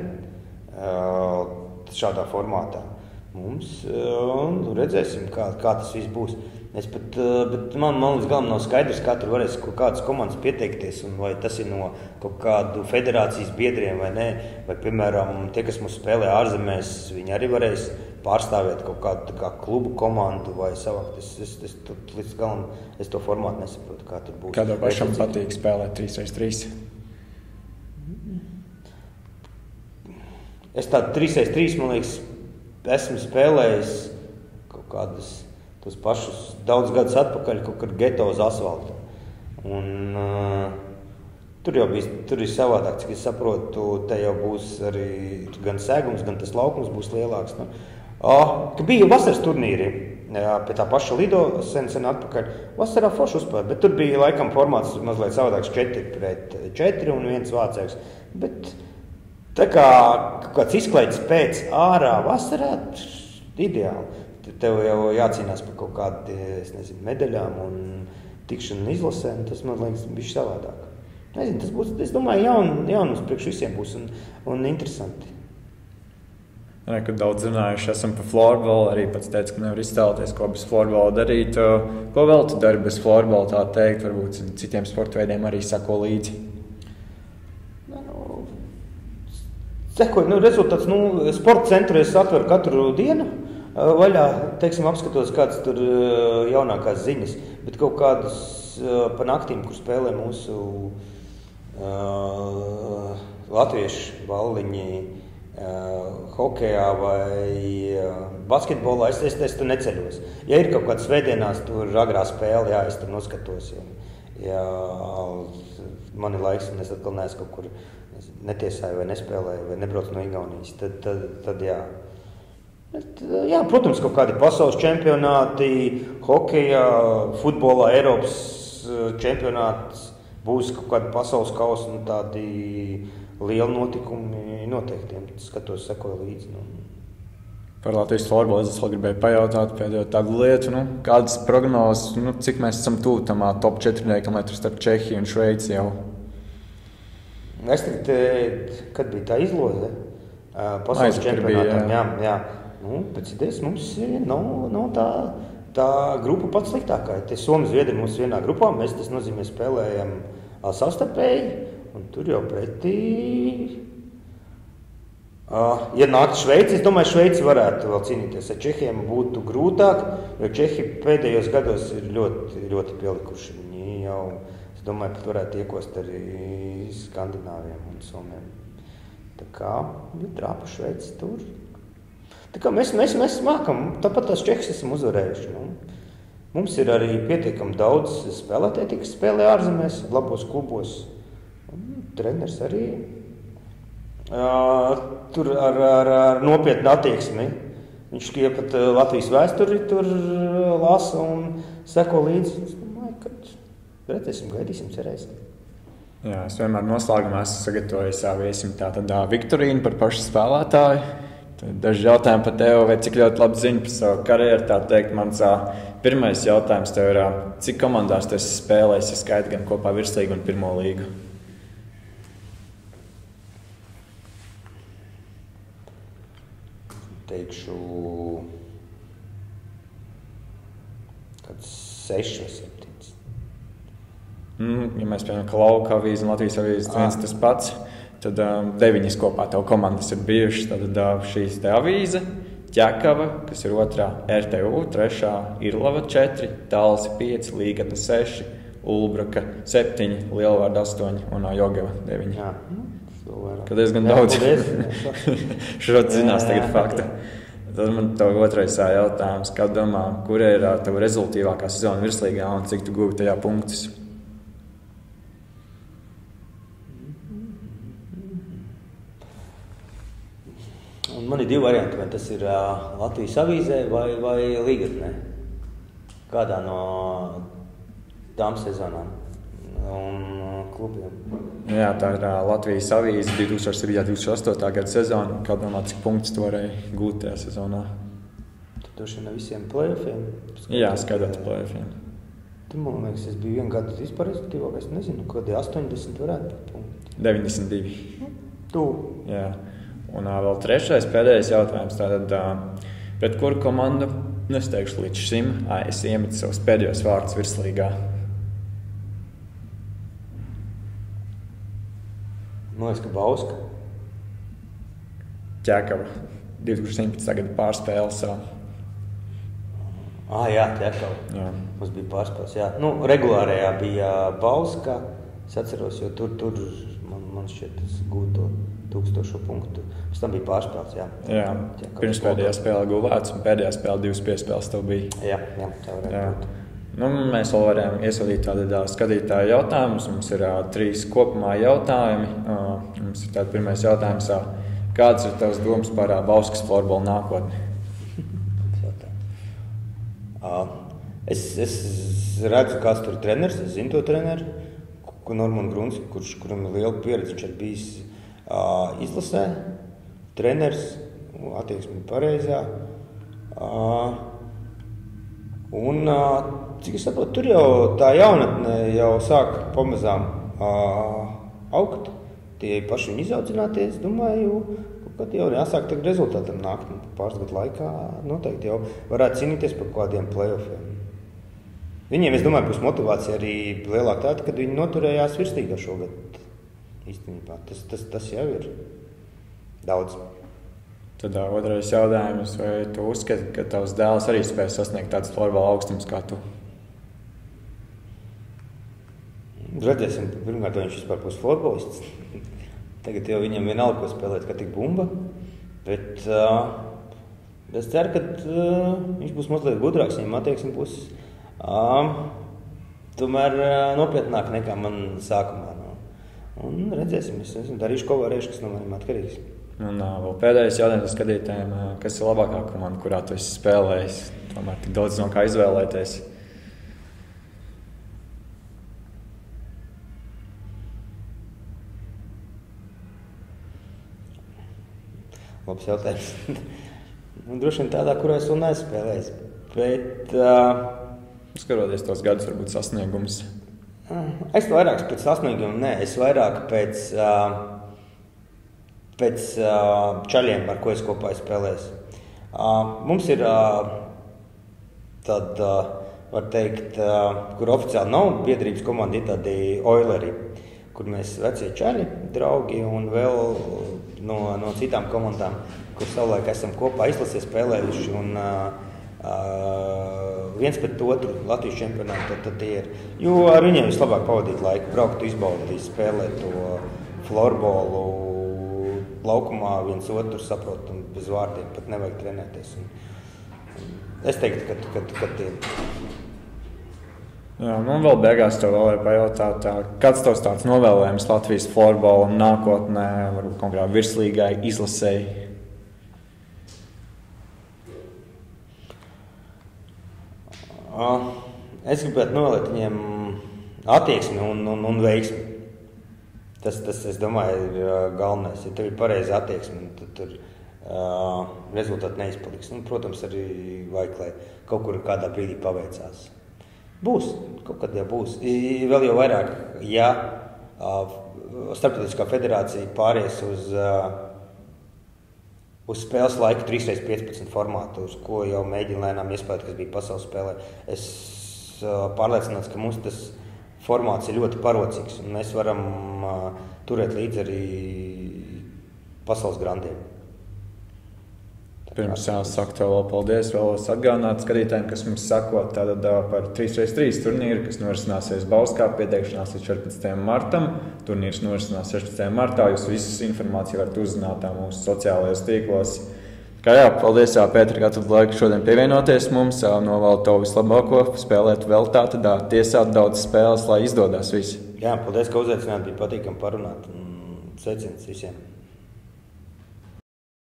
šādā formātā. Mums redzēsim, kā tas viss būs. Bet man līdz galam nav skaidrs, kā tur varēs kaut kādas komandas pieteikties, un vai tas ir no kaut kādu federācijas biedriem vai nē. Vai, piemēram, tie, kas mums spēlē ārzemēs, viņi arī varēs pārstāvēt kaut kādu klubu komandu vai savākt. Līdz galam es to formātu nesaprotu, kā tur būs. Kādam pašam patīk spēlēt 3x3? Es tādu 3x3, man liekas, esmu spēlējis kaut kādus tos pašus daudz gadus atpakaļ, kaut kur geto uz asfalta. Un tur ir savādāk, cik es saprotu, te jau būs arī gan segums, gan tas laukums būs lielāks. Ka bija vasaras turnīri pie tā paša Lido sen atpakaļ. Vasarā forši uzspēlēt, bet tur bija laikam formāts mazliet savādāks 4-4 un viens vācēks. Bet tā kā kaut kāds izklaides pēc ārā vasarā, ideāli. Tev jau jācīnās par kaut kādu, medaļām un tikšanu izlasēm. Tas, man liekas, bišķi savādāk. Nezinu, tas būs, es domāju, jaunums priekš visiem būs un interesanti. Kad daudz runājuši esam par florbolu, arī pats teica, ka nevar iztēloties, ko bez florbola darīt. Ko vēl tu dari bez florbola, tā teikt? Varbūt citiem sporta veidiem arī sako līdzi? Sekoju, rezultāts, sporta centru es atveru katru dienu. Vaļā, apskatos kādas tur jaunākās ziņas, bet kaut kādas pa naktīm, kur spēlē mūsu latviešu balliņi hokejā vai basketbolā, es tur neceļos. Ja ir kaut kādas svētdienās, tur agrā spēle, es tur noskatos. Ja man ir laiks un es atkal neesmu kaut kur netiesāju vai nespēlēju vai nebraucu no Igaunijas, tad jā. Bet, jā, protams, kaut kādi pasaules čempionāti, hokejā, futbolā, Eiropas čempionāts, būs kaut kādi pasaules kausi, tādi lieli notikumi noteikti. Skatos, sekoju līdzi. Par Latvijas florbolu es vēl gribēju pajautāt pēdējo tādu lietu, kādas prognozes, cik mēs esam tuvu tam top 4, lai tur starp Čehiju un Šveici jau? Es tagad, kad bija tā izloze, pasaules čempionātam, jā. Pēc idejas mums nav tā grupa pats sliktākā. Te Somi, Zviedri mums vienā grupā, mēs tas nozīmē spēlējam savstarpēji, un tur jau pretī. Ja nāktu Šveici, es domāju, Šveici varētu vēl cīnīties. Ar Čehiem būtu grūtāk, jo Čehi pēdējos gados ir ļoti, ļoti pielikuši. Viņi jau, es domāju, pat varētu iekost arī Skandināviem un Somiem. Tā kā trāpa Šveici tur. Tā kā mēs mākam, tāpat tās Čehas esam uzvarējuši. Mums ir arī pietiekami daudz spēlētāji, kas spēlē ārzemēs, labos klubos. Treneris arī tur ar nopietnu attieksmi. Viņš pat Latvijas vēsturi tur lasa un seko līdzi. Es domāju, ka redzēsim, gaidīsim, cerēsim. Jā, es vienmēr noslēgumā esmu sagatavojis viesim tātad viktorīnu par pašu spēlētāju. Daži jautājumi par tevi, vai cik ļoti labi zini par savu karjeru, tā teikt. Mans pirmais jautājums tev ir, cik komandās tu esi spēlējis, ja skaiti gan kopā virslīgu un pirmo līgu? Teikšu, kāds 6 vai 7. Ja mēs piemēram Lauka avīzi un Latvijas avīzi viens tas pats, tad 9 kopā tev komandas ir bijušas. Tad šīs te avīze, Ķekava, kas ir 2, RTU 3, Irlava 4, Talsi 5, Līgatne 6, Ulbraka 7, Lielvārda 8 un Jogeva 9. Jā, kad diezgan daudz. Šodien zinās tagad faktu. Tad man tev otrais jautājums, kā domā, kur ir tava rezultīvākā sezona virslīgā un cik tu guvi tajā punktus? Man ir 2 varianti, vai tas ir Latvijas avīzē vai Līgatnē. Kādā no tām sezonām un klubiem. Jā, tā ir Latvijas avīze 2007.–2008. gada sezona. Kā domā, cik punktus tu varēji gūt tajā sezonā? Tad droši vien visiem play-offiem? Jā, skaidrs play-offiem. Tu, man liekas, es biju 1 gadu vispār rezultīvākais, nezinu, kādi 80 varētu būt punkti. 92. Tu? Jā. Un vēl trešais, pēdējais jautājums. Tātad, pret kuru komandu, es teikšu līdz šim, es iemetu savus pēdējos vārdus virslīgā? Man liekas, ka Bauska. Ķekava. 2017. gada pārspēles. Jā, Ķekava. Jā. Mums bija pārspēles, jā. Regulārajā bija Bauska. Es atceros, jo tur man šķiet tas gūto 1000 punktu. Pēc tam bija pārspēles, jā. Jā. Pirms pēdējā spēle gulēts un pēdējā spēle 2 piespēles tev bija. Jā, tā varētu būt. Mēs vēl varējām iesūtīt tādu skatītāju jautājumus. Mums ir 3 kopumā jautājumi. Mums ir tāds pirmais jautājums. Kāds ir tavs domas par Bauskas florbola nākotni? Es redzu, kāds tur treneris. Es zinu to treneru, Normund Grunski, kuram ir liela pieredze. Viņš ir bijis izlasē. Treneris, attieksme pareizā. Un, cik es saprotu, tur jau tā jaunatne jau sāk pamazām augt. Tie paši viņi izaudzinātie, es domāju, kad jau jāsāk tagad rezultātam nākt. Pāris gadu laikā noteikti jau varētu cīnīties par kādiem play-offiem. Viņiem, es domāju, būs motivācija arī lielāka tāda, kad viņi noturējās virslīgā šogad. Īstenībā tas jau ir daudz. Tad otrais jautājums, vai tu uzskati, ka tavs dēls arī spēj sasniegt tādas florbola augstums kā tu? Redzēsim, pirmkārt, vai viņš vispār būs florbolists. Tagad jau viņam vienalga, ko spēlēt, kā tik bumba. Bet es ceru, ka viņš būs mazliet gudrāks, viņam attieksme būs tomēr nopietnāk nekā man sākumā. Un redzēsim, es darīšu, ko varēšu, kas no maniem atkarīgs. Un vēl pēdējais jautājums skatītājiem, kas ir labākā komanda, kurā tu esi spēlējis? Tomēr tik daudz no kā izvēlēties. Labs jautājums. Droši vien tādā, kurā es vēl neesmu spēlējis. Bet skatoties tos gadus, varbūt sasniegums. Es vairāk pēc sasnieguma, nē. Es vairāk pēc čaļiem, ar ko es kopā spēlēju. Mums ir tāda, var teikt, kur oficiāli nav biedrības komanda, ir tādi Oileri, kur mēs vecie čaļi, draugi un vēl no citām komandām, kur savulaik esam kopā izlasē spēlējuši un viens pret otru Latvijas čempionātu, tad tie ir. Jo ar viņiem vislabāk pavadīt laiku, braukt, izbaudīt, spēlēt to florbolu, laukumā viens otru saprot un bez vārdiem pat nevajag trenēties. Es teiktu, ka tie. Jā, vēl beigās tev vēl pajautāt, kāds tavs tāds novēlējums Latvijas florbola nākotnē, varbūt konkrēti virslīgai, izlasēji? Es gribētu novēlēt viņiem attieksmi un veiksmi. Tas, es domāju, ir galvenais. Ja tev ir pareiza attieksme, tad tur rezultāti neizpaliks. Protams, arī vajag, lai kaut kur kādā brīdī paveicās. Būs, kaut kad jau būs. Vēl jau vairāk, ja Starptautiskā federācija pāries uz spēles laiku 3x15 formātu, uz ko jau mēģina lēnām iespēt, kas bija pasaules spēlē. Es pārliecināts, ka mums tas formāts ir ļoti parocīgs, un mēs varam turēt līdzi arī pasaules grandiem. Pirms sāku tev vēl paldies, vēlos atgādināt skatītājiem, kas mums sako tātad par 3x3 turnīru, kas norisināsies Bauskā, pieteikšanās līdz 14. martam. Turnīrs norisinās 16. martā, jūs visas informāciju varat uzzināt mūsu sociālajos tīklos. Paldies, Pēter, ka tu laiku šodien pievienoties mums, novēlu tev vislabāko, spēlēt vēl tātad, tiesāt daudz spēles, lai izdodas visi. Jā, paldies, ka uzaicināt, bija patīkami parunāt. Sveiciens visiem!